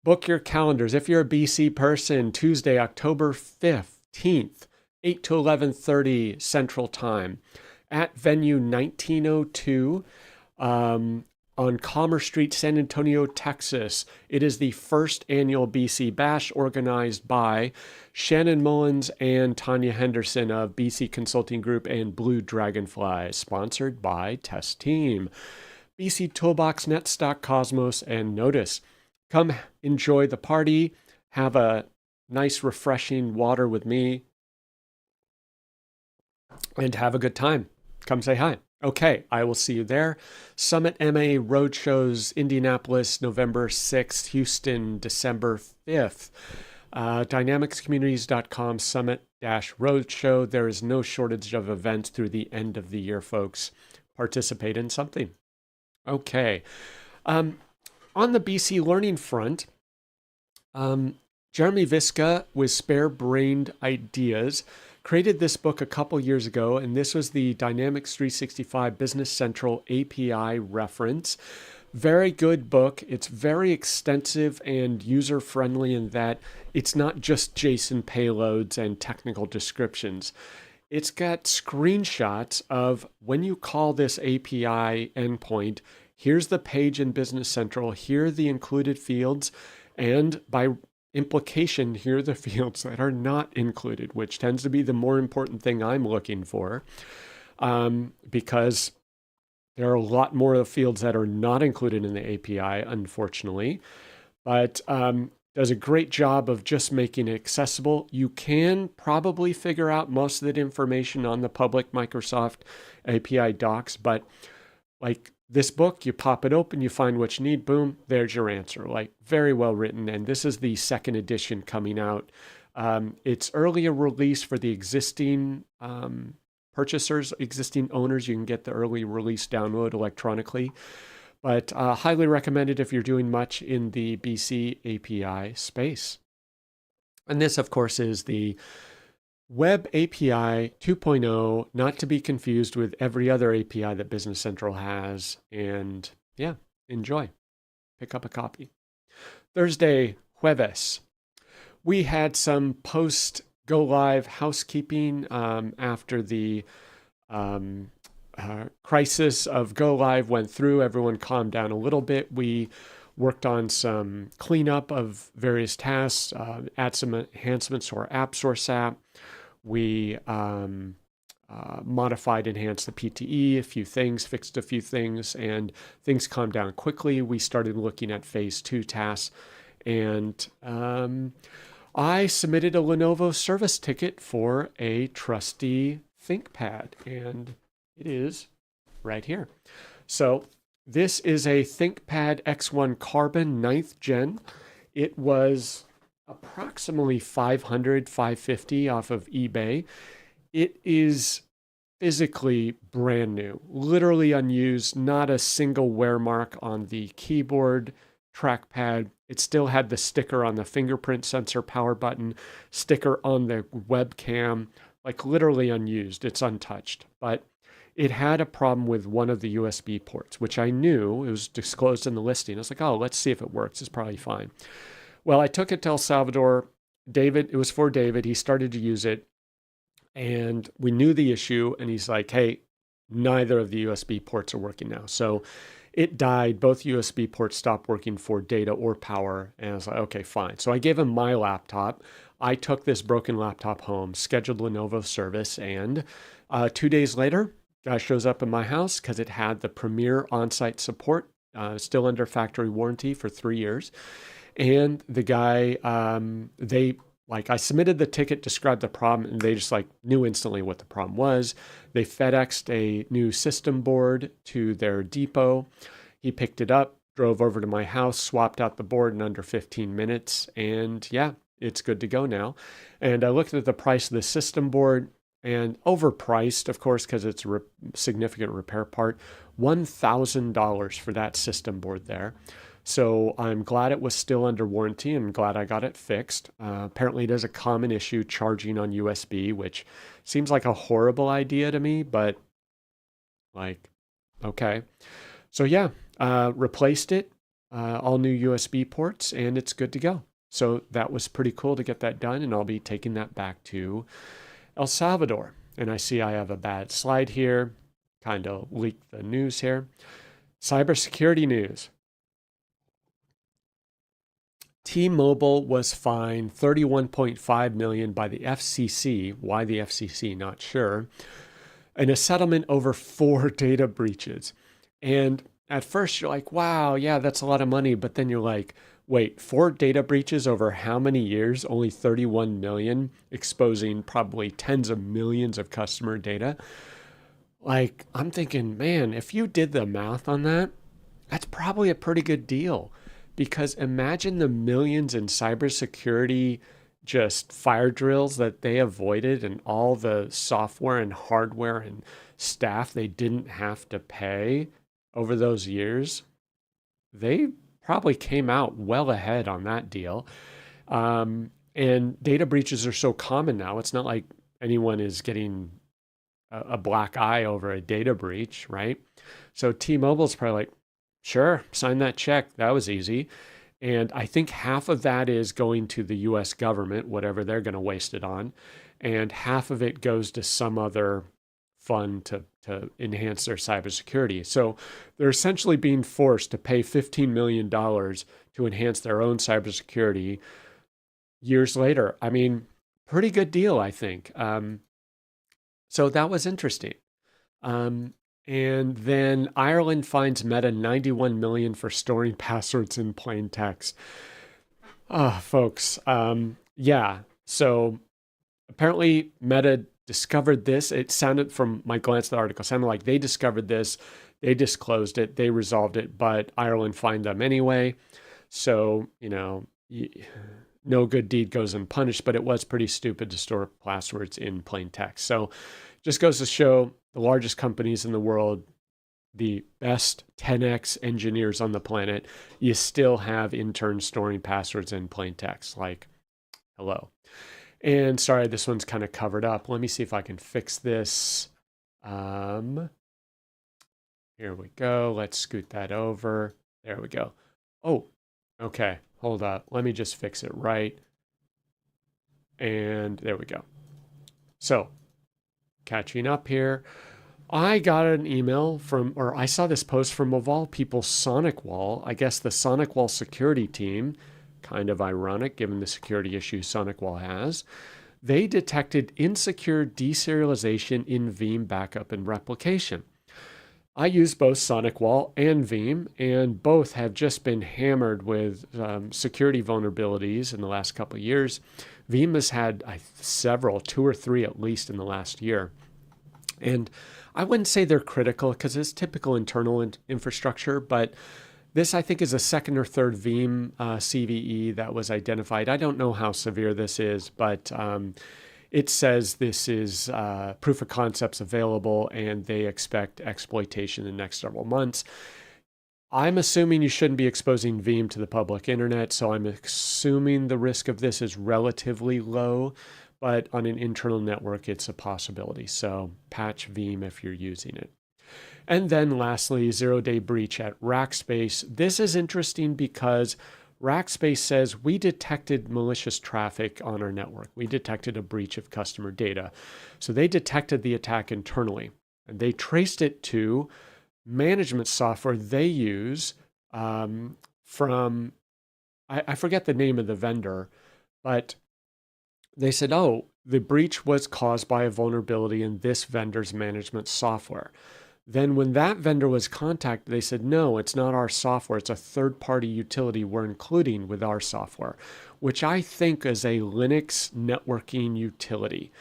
[SPEAKER 2] book your calendars. If you're a BC person, Tuesday, October 15th, 8 to 11:30 Central Time at venue 1902. on Commerce Street, San Antonio, Texas. It is the first annual BC Bash organized by Shannon Mullins and Tanya Henderson of BC Consulting Group and Blue Dragonfly, sponsored by Test Team, BC Toolbox, Netstock, Cosmos, and Notice. Come enjoy the party. Have a nice, refreshing water with me and have a good time. Come say hi. Okay, I will see you there. Summit MA Roadshows, Indianapolis, November 6th, Houston, December 5th. Dynamicscommunities.com Summit-Roadshow. There is no shortage of events through the end of the year, folks. Participate in something. Okay. On the BC Learning front, Jeremy Viska with Spare Brained Ideas created this book a couple years ago, and this was the Dynamics 365 Business Central API reference. Very good book. It's very extensive and user-friendly in that it's not just JSON payloads and technical descriptions. It's got screenshots of when you call this API endpoint, here's the page in Business Central, here are the included fields, and by implication, here are the fields that are not included, which tends to be the more important thing I'm looking for, because there are a lot more of the fields that are not included in the API, unfortunately, but does a great job of just making it accessible. You can probably figure out most of that information on the public Microsoft API docs, but like this book, you pop it open, you find what you need, boom, there's your answer. Like very well written. And this is the second edition coming out. It's earlier release for the existing purchasers, existing owners. You can get the early release download electronically. But highly recommended if you're doing much in the BC API space. And this, of course, is the Web API 2.0, not to be confused with every other API that Business Central has. And yeah, enjoy. Pick up a copy. Thursday, Jueves. We had some post go live housekeeping after the crisis of go live went through. Everyone calmed down a little bit. We worked on some cleanup of various tasks, add some enhancements to our app source app. We modified, enhanced the PTE, a few things, fixed a few things, and things calmed down quickly. We started looking at phase 2 tasks, and I submitted a Lenovo service ticket for a trusty ThinkPad, and it is right here. So this is a ThinkPad X1 Carbon 9th gen. It was approximately $550 off of eBay. It is physically brand new, literally unused, not a single wear mark on the keyboard, trackpad. It still had the sticker on the fingerprint sensor power button, sticker on the webcam, like literally unused. It's untouched, but it had a problem with one of the USB ports, which I knew. It was disclosed in the listing. I was like, oh, let's see if it works. It's probably fine. Well, I took it to El Salvador. David, it was for David. He started to use it, and we knew the issue, and he's like, hey, neither of the USB ports are working now. So it died. Both USB ports stopped working for data or power, and I was like, okay, fine. So I gave him my laptop. I took this broken laptop home, scheduled Lenovo service, and 2 days later, guy shows up in my house because it had the premier on-site support, still under factory warranty for 3 years. And the guy, I submitted the ticket, described the problem, and they just knew instantly what the problem was. They FedExed a new system board to their depot. He picked it up, drove over to my house, swapped out the board in under 15 minutes, and yeah, it's good to go now. And I looked at the price of the system board, and overpriced, of course, because it's a significant repair part, $1,000 for that system board there. So I'm glad it was still under warranty and glad I got it fixed. Apparently it is a common issue charging on USB, which seems like a horrible idea to me, but okay. So yeah, replaced it, all new USB ports, and it's good to go. So that was pretty cool to get that done, and I'll be taking that back to El Salvador. And I see I have a bad slide here, kind of leaked the news here. Cybersecurity news. T-Mobile was fined $31.5 million by the FCC. Why the FCC? Not sure. In a settlement over 4 data breaches. And at first you're like, wow, yeah, that's a lot of money. But then you're like, wait, 4 data breaches over how many years? Only 31 million, exposing probably tens of millions of customer data. Like, I'm thinking, man, if you did the math on that, that's probably a pretty good deal. Because imagine the millions in cybersecurity just fire drills that they avoided and all the software and hardware and staff they didn't have to pay over those years. They probably came out well ahead on that deal. And data breaches are so common now. It's not like anyone is getting a black eye over a data breach, right? So T-Mobile's probably like, sure, sign that check. That was easy. And I think half of that is going to the US government, whatever they're going to waste it on. And half of it goes to some other fund to enhance their cybersecurity. So they're essentially being forced to pay $15 million to enhance their own cybersecurity years later. I mean, pretty good deal, I think. So that was interesting. And then Ireland fines Meta 91 million for storing passwords in plain text. Folks, yeah. So apparently Meta discovered this. It sounded, from my glance at the article, sounded like they discovered this, they disclosed it, they resolved it, but Ireland fined them anyway. So, no good deed goes unpunished, but it was pretty stupid to store passwords in plain text. So just goes to show the largest companies in the world, the best 10x engineers on the planet, you still have interns storing passwords in plain text. Like, hello. And sorry, this one's kind of covered up. Let me see if I can fix this. Here we go. Let's scoot that over. There we go. Oh, okay. Hold up. Let me just fix it right. And there we go. So, catching up here. I got an email from, or I saw this post from, of all people, SonicWall. I guess the SonicWall security team, kind of ironic given the security issues SonicWall has, they detected insecure deserialization in Veeam backup and replication. I use both SonicWall and Veeam, and both have just been hammered with security vulnerabilities in the last couple of years. Veeam has had several, 2 or 3 at least in the last year. And I wouldn't say they're critical because it's typical internal infrastructure, but this, I think, is a second or third Veeam CVE that was identified. I don't know how severe this is, but it says this is proof of concepts available and they expect exploitation in the next several months. I'm assuming you shouldn't be exposing Veeam to the public internet, so I'm assuming the risk of this is relatively low, but on an internal network, it's a possibility. So patch Veeam if you're using it. And then lastly, zero-day breach at Rackspace. This is interesting because Rackspace says we detected malicious traffic on our network. We detected a breach of customer data. So they detected the attack internally, and they traced it to management software they use from, I forget the name of the vendor, but they said, oh, the breach was caused by a vulnerability in this vendor's management software. Then when that vendor was contacted, they said, no, it's not our software. It's a third-party utility we're including with our software, which I think is a Linux networking utility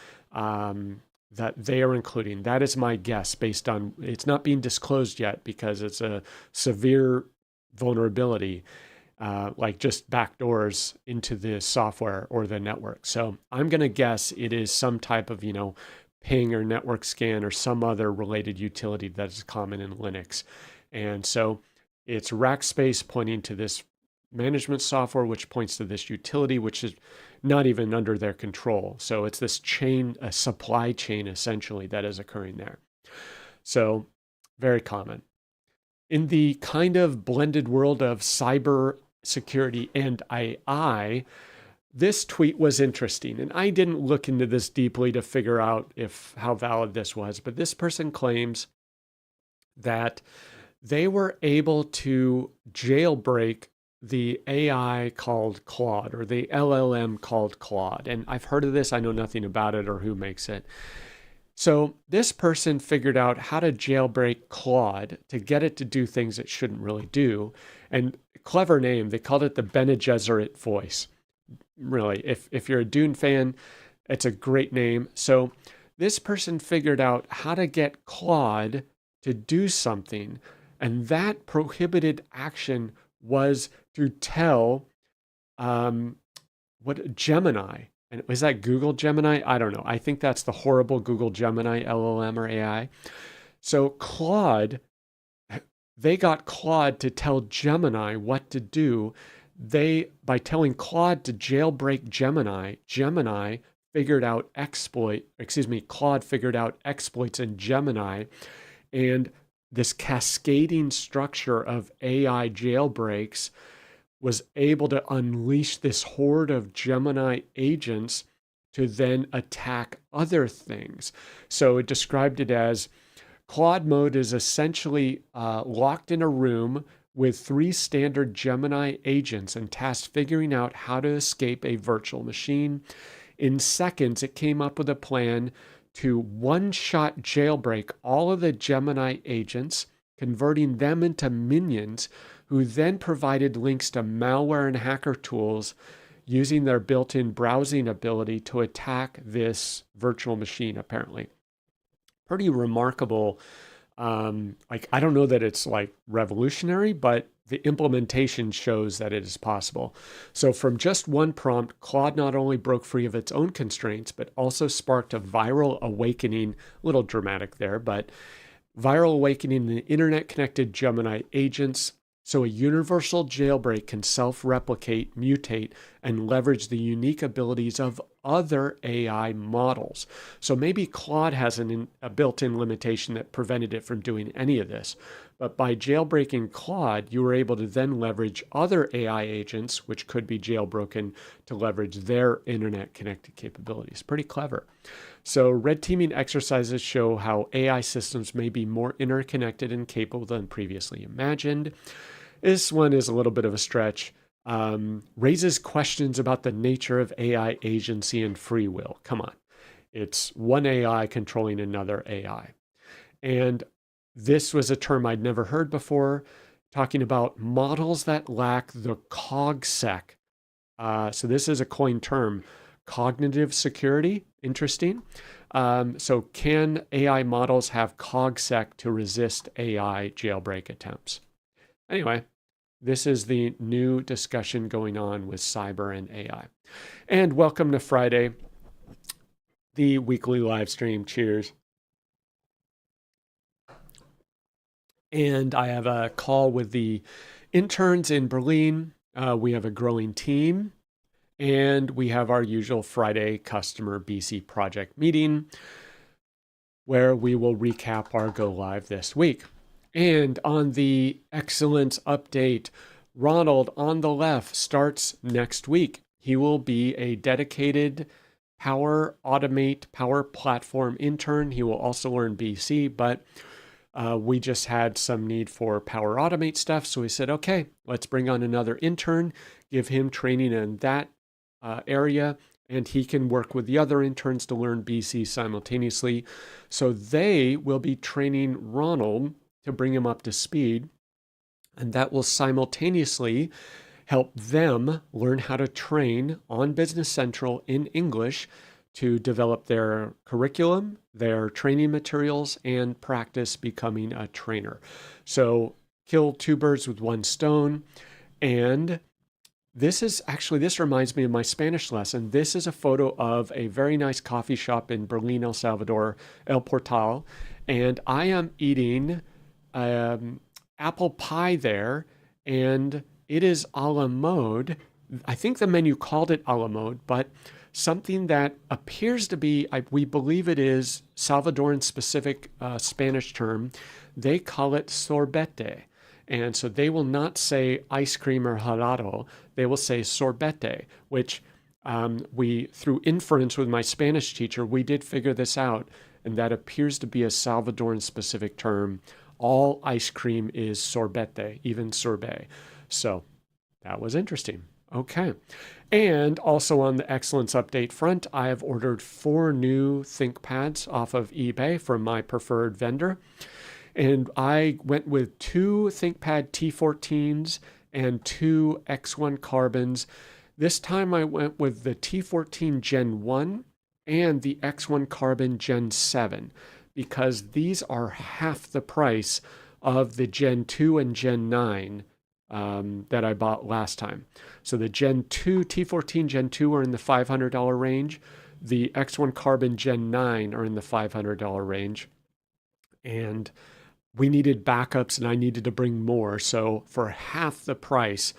[SPEAKER 2] that they are including. That is my guess based on, it's not being disclosed yet because it's a severe vulnerability, like just backdoors into the software or the network. So I'm going to guess it is some type of, ping or network scan or some other related utility that is common in Linux. And so it's Rackspace pointing to this management software, which points to this utility, which is not even under their control. So it's this chain, a supply chain essentially that is occurring there. So very common. In the kind of blended world of cyber security and AI, this tweet was interesting, and I didn't look into this deeply to figure out how valid this was, but this person claims that they were able to jailbreak the AI called Claude or the LLM called Claude. And I've heard of this, I know nothing about it or who makes it. So this person figured out how to jailbreak Claude to get it to do things it shouldn't really do. And clever name, they called it the Bene Gesserit voice. Really, if you're a Dune fan, it's a great name. So this person figured out how to get Claude to do something, and that prohibited action was to tell what Gemini, and was that Google Gemini? I don't know. I think that's the horrible Google Gemini LLM or AI. So Claude, they got Claude to tell Gemini what to do. By telling Claude to jailbreak Gemini, Claude figured out exploits in Gemini, and this cascading structure of AI jailbreaks was able to unleash this horde of Gemini agents to then attack other things. So it described it as Claude mode is essentially locked in a room with 3 standard Gemini agents and tasked figuring out how to escape a virtual machine. In seconds, it came up with a plan to one-shot jailbreak all of the Gemini agents, converting them into minions, who then provided links to malware and hacker tools using their built-in browsing ability to attack this virtual machine, apparently. Pretty remarkable. I don't know that it's like revolutionary, but the implementation shows that it is possible. So from just one prompt, Claude not only broke free of its own constraints, but also sparked a viral awakening, a little dramatic there, but viral awakening in the internet-connected Gemini agents. So a universal jailbreak can self-replicate, mutate, and leverage the unique abilities of other AI models. So maybe Claude has a built-in limitation that prevented it from doing any of this. But by jailbreaking Claude, you were able to then leverage other AI agents, which could be jailbroken, to leverage their internet-connected capabilities. Pretty clever. So red teaming exercises show how AI systems may be more interconnected and capable than previously imagined. This one is a little bit of a stretch. Raises questions about the nature of AI agency and free will. Come on. It's one AI controlling another AI. And this was a term I'd never heard before, talking about models that lack the cogsec. So this is a coined term, cognitive security. Interesting. So can AI models have cogsec to resist AI jailbreak attempts? Anyway, this is the new discussion going on with cyber and AI. And welcome to Friday, the weekly live stream. Cheers. And I have a call with the interns in Berlin. We have a growing team. And we have our usual Friday customer BC project meeting where we will recap our go live this week. And on the excellence update, Ronald on the left starts next week. He will be a dedicated Power Automate, Power Platform intern. He will also learn BC, but we just had some need for Power Automate stuff. So we said, okay, let's bring on another intern, give him training in that area, and he can work with the other interns to learn BC simultaneously. So they will be training Ronald to bring him up to speed, and that will simultaneously help them learn how to train on Business Central in English to develop their curriculum, their training materials, and practice becoming a trainer. So kill 2 birds with 1 stone. And this reminds me of my Spanish lesson. This is a photo of a very nice coffee shop in Berlin, El Salvador, El Portal. And I am eating apple pie there, and it is a la mode. I think the menu called it a la mode, but something that appears to be, we believe it is Salvadoran specific Spanish term. They call it sorbete. And so they will not say ice cream or helado. They will say sorbete, which we, through inference with my Spanish teacher, we did figure this out. And that appears to be a Salvadoran specific term, All ice cream is sorbete, even sorbet. So that was interesting. Okay. And also on the excellence update front, I have ordered 4 new ThinkPads off of eBay from my preferred vendor. And I went with 2 ThinkPad T14s and 2 X1 Carbons. This time I went with the T14 Gen 1 and the X1 Carbon Gen 7 because these are half the price of the Gen 2 and Gen 9 that I bought last time. So the Gen 2, T14 Gen 2 are in the $500 range. The X1 Carbon Gen 9 are in the $500 range. And we needed backups and I needed to bring more. So for half the price,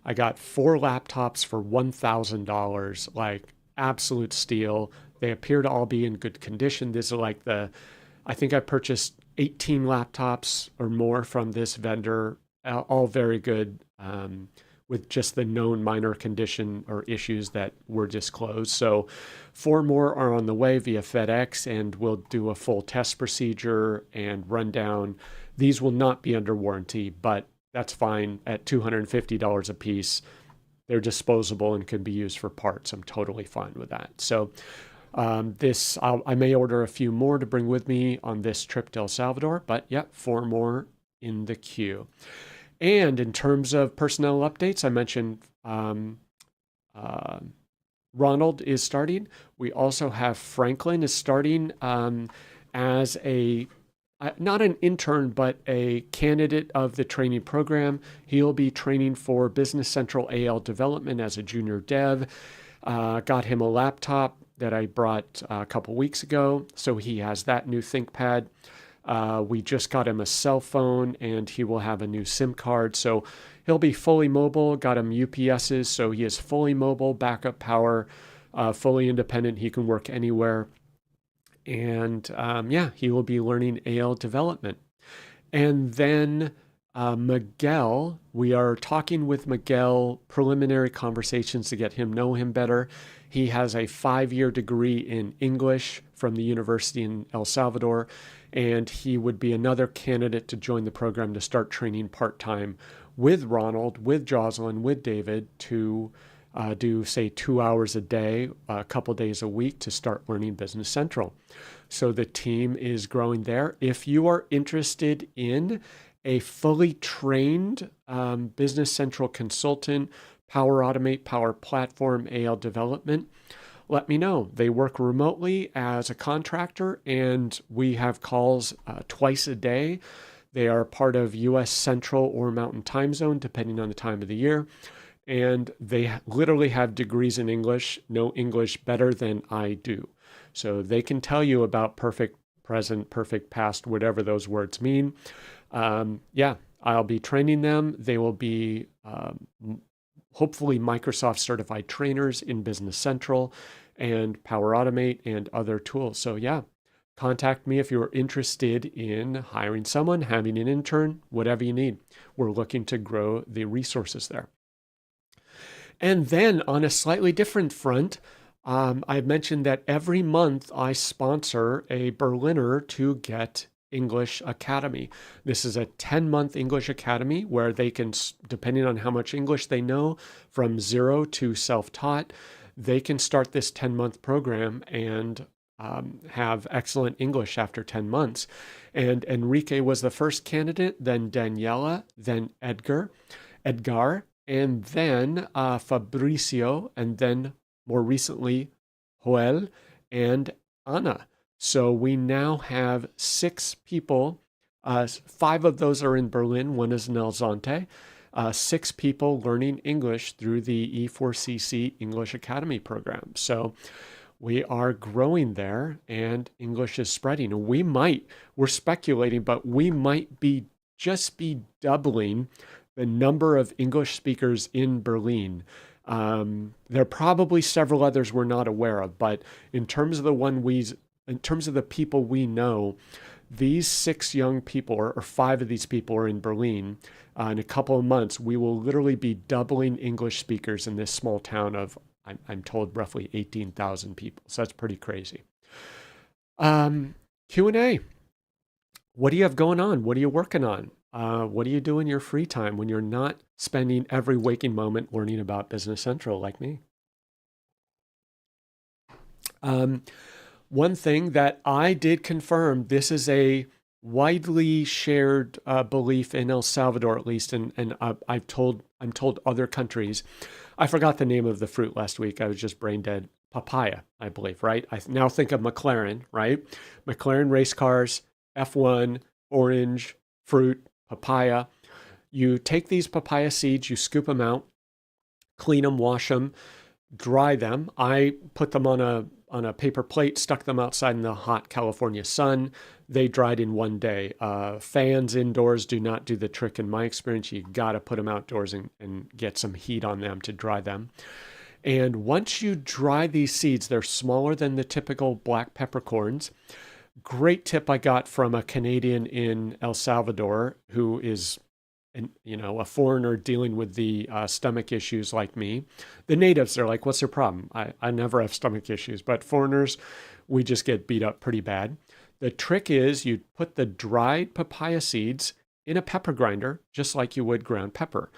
[SPEAKER 2] I got 4 laptops for $1,000, like absolute steal. They appear to all be in good condition. This is like I think I purchased 18 laptops or more from this vendor, all very good, with just the known minor condition or issues that were disclosed. So 4 more are on the way via FedEx, and we'll do a full test procedure and rundown. These will not be under warranty, but that's fine at $250 a piece. They're disposable and can be used for parts. I'm totally fine with that. So I may order a few more to bring with me on this trip to El Salvador, but yeah, 4 more in the queue. And in terms of personnel updates, I mentioned Ronald is starting. We also have Franklin is starting as not an intern, but a candidate of the training program. He'll be training for Business Central AL development as a junior dev. Got him a laptop that I brought a couple weeks ago, so he has that new ThinkPad. We just got him a cell phone and he will have a new SIM card. So he'll be fully mobile, got him UPSs. So he is fully mobile, backup power, fully independent. He can work anywhere. And he will be learning AL development. And then Miguel, we are talking with Miguel, preliminary conversations to get know him better. He has a 5-year degree in English from the university in El Salvador, and he would be another candidate to join the program to start training part-time with Ronald, with Jocelyn, with David to do, say, 2 hours a day, a couple days a week to start learning Business Central. So the team is growing there. If you are interested in a fully trained Business Central consultant, Power Automate, Power Platform, AL development, let me know. They work remotely as a contractor, and we have calls twice a day. They are part of U.S. Central or Mountain Time Zone, depending on the time of the year. And they literally have degrees in English, know English better than I do. So they can tell you about perfect present, perfect past, whatever those words mean. I'll be training them. They will be hopefully Microsoft certified trainers in Business Central and Power Automate and other tools. So contact me if you're interested in hiring someone, having an intern, whatever you need. We're looking to grow the resources there. And then on a slightly different front, I've mentioned that every month I sponsor a Berliner to get English Academy. This is a 10-month English Academy where they can, depending on how much English they know, from 0 to self-taught, they can start this 10-month program and have excellent English after 10 months. And Enrique was the first candidate, then Daniela, then Edgar, and then Fabricio, and then more recently, Joel and Ana. So we now have 6 people. 5 of those are in Berlin. 1 is in El Zonte. 6 people learning English through the E4CC English Academy program. So we are growing there and English is spreading. We're speculating, but we might be doubling the number of English speakers in Berlin. There are probably several others we're not aware of, but in terms of the people we know, these 6 young people, or 5 of these people, are in Berlin. In a couple of months, we will literally be doubling English speakers in this small town of, I'm told, roughly 18,000 people. So that's pretty crazy. Q&A. What do you have going on? What are you working on? What do you do in your free time when you're not spending every waking moment learning about Business Central like me? Um, One thing that I did confirm, this is a widely shared belief in El Salvador, at least, and I'm told other countries. I forgot the name of the fruit last week. I was just brain dead. Papaya, I believe, right? I now think of McLaren, right? McLaren race cars, F1, orange, fruit, papaya. You take these papaya seeds, you scoop them out, clean them, wash them, dry them. I put them on a paper plate, stuck them outside in the hot California sun. They dried in one day. Fans indoors do not do the trick in my experience. You got to put them outdoors and get some heat on them to dry them. And once you dry these seeds, they're smaller than the typical black peppercorns. Great tip I got from a Canadian in El Salvador who is a foreigner dealing with the stomach issues like me. The natives, they're like, what's their problem? I never have stomach issues, but foreigners, we just get beat up pretty bad. The trick is you put the dried papaya seeds in a pepper grinder, just like you would ground pepper.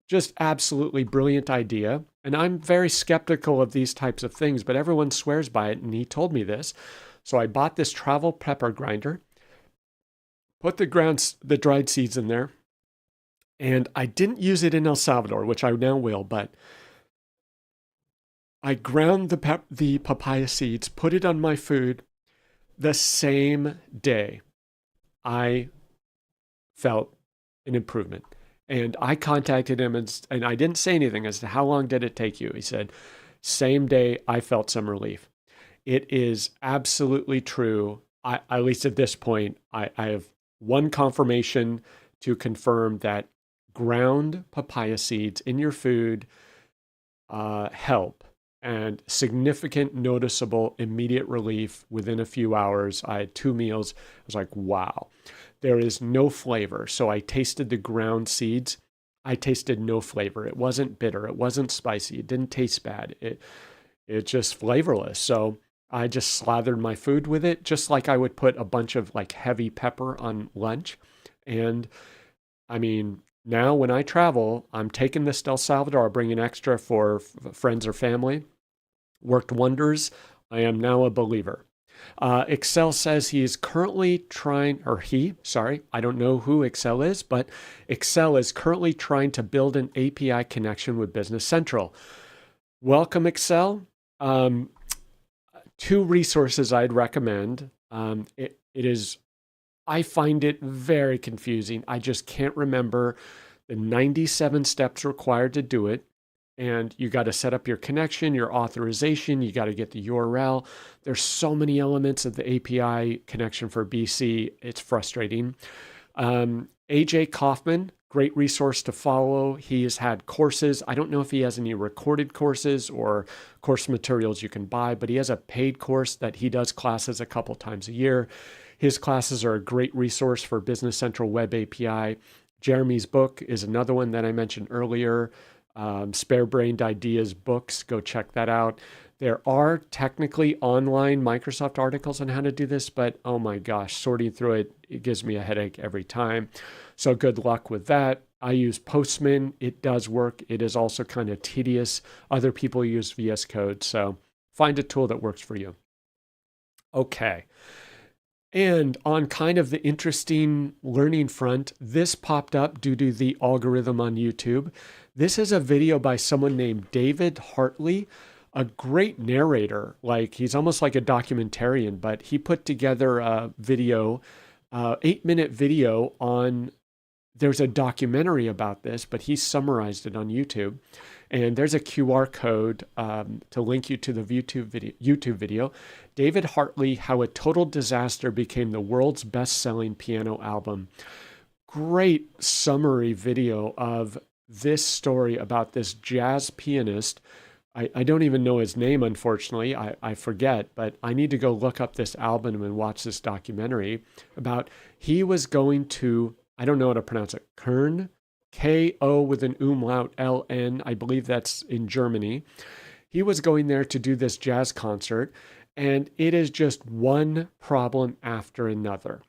[SPEAKER 2] Just absolutely brilliant idea. And I'm very skeptical of these types of things, but everyone swears by it. And he told me this. So I bought this travel pepper grinder, put the dried seeds in there, and I didn't use it in El Salvador, which I now will, but I ground the papaya seeds, put it on my food. The same day, I felt an improvement. And I contacted him and I didn't say anything as to how long did it take you. He said, same day, I felt some relief. It is absolutely true. At least at this point, I have one confirmation to confirm that ground papaya seeds in your food help, and significant, noticeable, immediate relief within a few hours. I had 2 meals. I was like, wow, there is no flavor. So I tasted the ground seeds. I tasted no flavor. It wasn't bitter. It wasn't spicy. It didn't taste bad. It's just flavorless. So I just slathered my food with it, just like I would put a bunch of like heavy pepper on lunch. And I mean, now when I travel, I'm taking this to El Salvador, bringing extra for friends or family. Worked wonders. I am now a believer. Excel says he is currently trying, or he, sorry, I don't know who Excel is, but Excel is currently trying to build an API connection with Business Central. Welcome, Excel. 2 resources I'd recommend. It is, I find it very confusing. I just can't remember the 97 steps required to do it. And you got to set up your connection, your authorization, you got to get the URL. There's so many elements of the API connection for BC. It's frustrating. AJ Kaufman, great resource to follow. He has had courses. I don't know if he has any recorded courses or course materials you can buy, but he has a paid course that he does classes a couple times a year. His classes are a great resource for Business Central Web API. Jeremy's book is another one that I mentioned earlier. Spare Brained Ideas books, go check that out. There are technically online Microsoft articles on how to do this, but oh my gosh, sorting through it gives me a headache every time. So good luck with that. I use Postman. It does work. It is also kind of tedious. Other people use VS Code. So find a tool that works for you. Okay. And on kind of the interesting learning front, this popped up due to the algorithm on YouTube. This is a video by someone named David Hartley, a great narrator. Like he's almost like a documentarian, but he put together a video, 8-minute video on, there's a documentary about this, but he summarized it on YouTube. And there's a QR code to link you to the YouTube video. David Hartley, How a Total Disaster Became the World's Best-Selling Piano Album. Great summary video of this story about this jazz pianist. I don't even know his name, unfortunately. I forget, but I need to go look up this album and watch this documentary about he was going to, I don't know how to pronounce it, Köln, K-O with an umlaut, L-N, I believe that's in Germany. He was going there to do this jazz concert, and it is just one problem after another.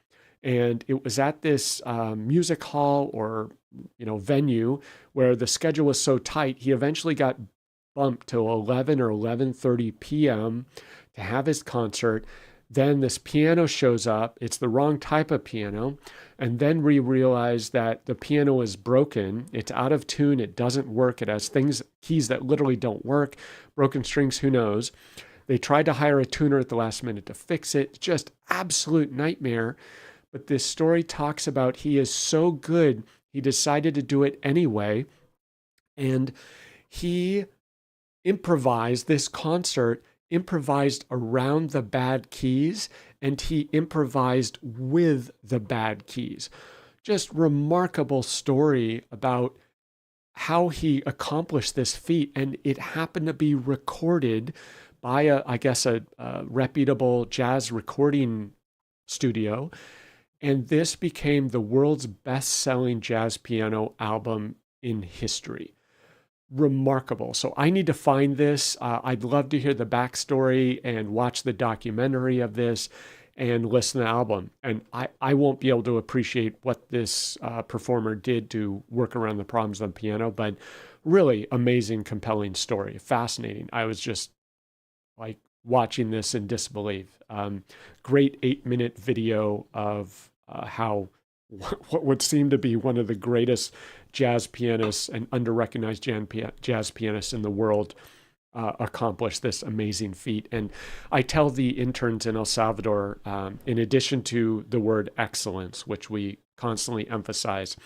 [SPEAKER 2] And it was at this music hall or venue where the schedule was so tight, he eventually got bumped to 11 or 11:30 p.m. to have his concert. Then this piano shows up. It's the wrong type of piano. And then we realize that the piano is broken. It's out of tune. It doesn't work. It has keys that literally don't work. Broken strings, who knows? They tried to hire a tuner at the last minute to fix it. Just absolute nightmare. But this story talks about he is so good, he decided to do it anyway. And he improvised this concert, improvised around the bad keys, and he improvised with the bad keys. Just remarkable story about how he accomplished this feat. And it happened to be recorded by a reputable jazz recording studio. And this became the world's best-selling jazz piano album in history. Remarkable. So I need to find this. I'd love to hear the backstory and watch the documentary of this and listen to the album. And I won't be able to appreciate what this performer did to work around the problems on the piano, but really amazing, compelling story. Fascinating. I was just like watching this in disbelief. Great 8-minute video of how what would seem to be one of the greatest jazz pianists and under-recognized jazz pianists in the world accomplished this amazing feat. And I tell the interns in El Salvador, in addition to the word excellence, which we constantly emphasize,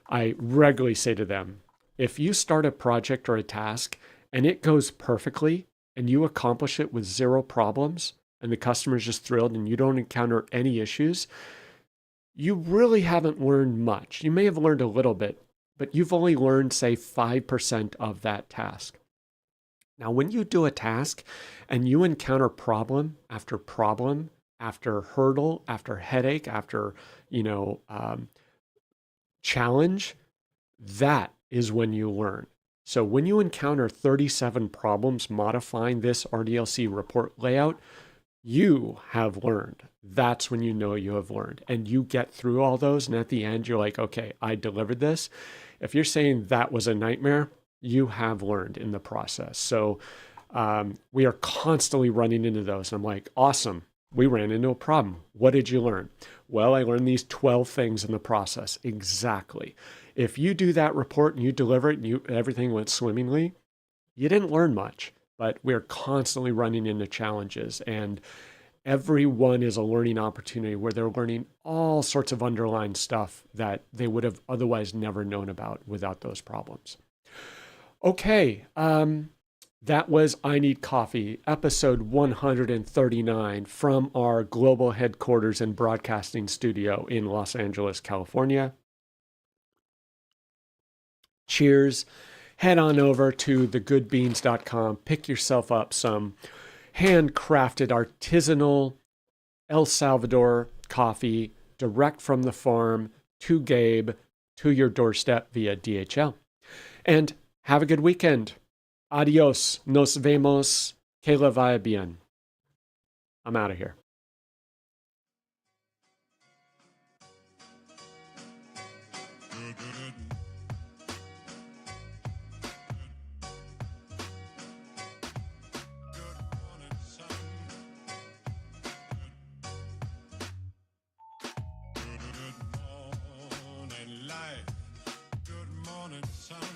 [SPEAKER 2] I regularly say to them, if you start a project or a task and it goes perfectly and you accomplish it with zero problems and the customer's just thrilled and you don't encounter any issues, you really haven't learned much. You may have learned a little bit, but you've only learned, say, 5% of that task. Now, when you do a task and you encounter problem after hurdle, after headache, after, challenge, that is when you learn. So when you encounter 37 problems modifying this RDLC report layout, you have learned. That's when you know you have learned. And you get through all those, and at the end, you're like, okay, I delivered this. If you're saying that was a nightmare, you have learned in the process. So we are constantly running into those. And I'm like, awesome. We ran into a problem. What did you learn? Well, I learned these 12 things in the process. Exactly. If you do that report and you deliver it and everything went swimmingly, you didn't learn much. But we're constantly running into challenges, and every one is a learning opportunity where they're learning all sorts of underlying stuff that they would have otherwise never known about without those problems. Okay, that was I Need Coffee, episode 139 from our global headquarters and broadcasting studio in Los Angeles, California. Cheers. Head on over to thegoodbeans.com, pick yourself up some handcrafted artisanal El Salvador coffee direct from the farm to Gabe to your doorstep via DHL. And have a good weekend. Adios. Nos vemos. Que le vaya bien. I'm out of here.
[SPEAKER 1] Good morning, sun.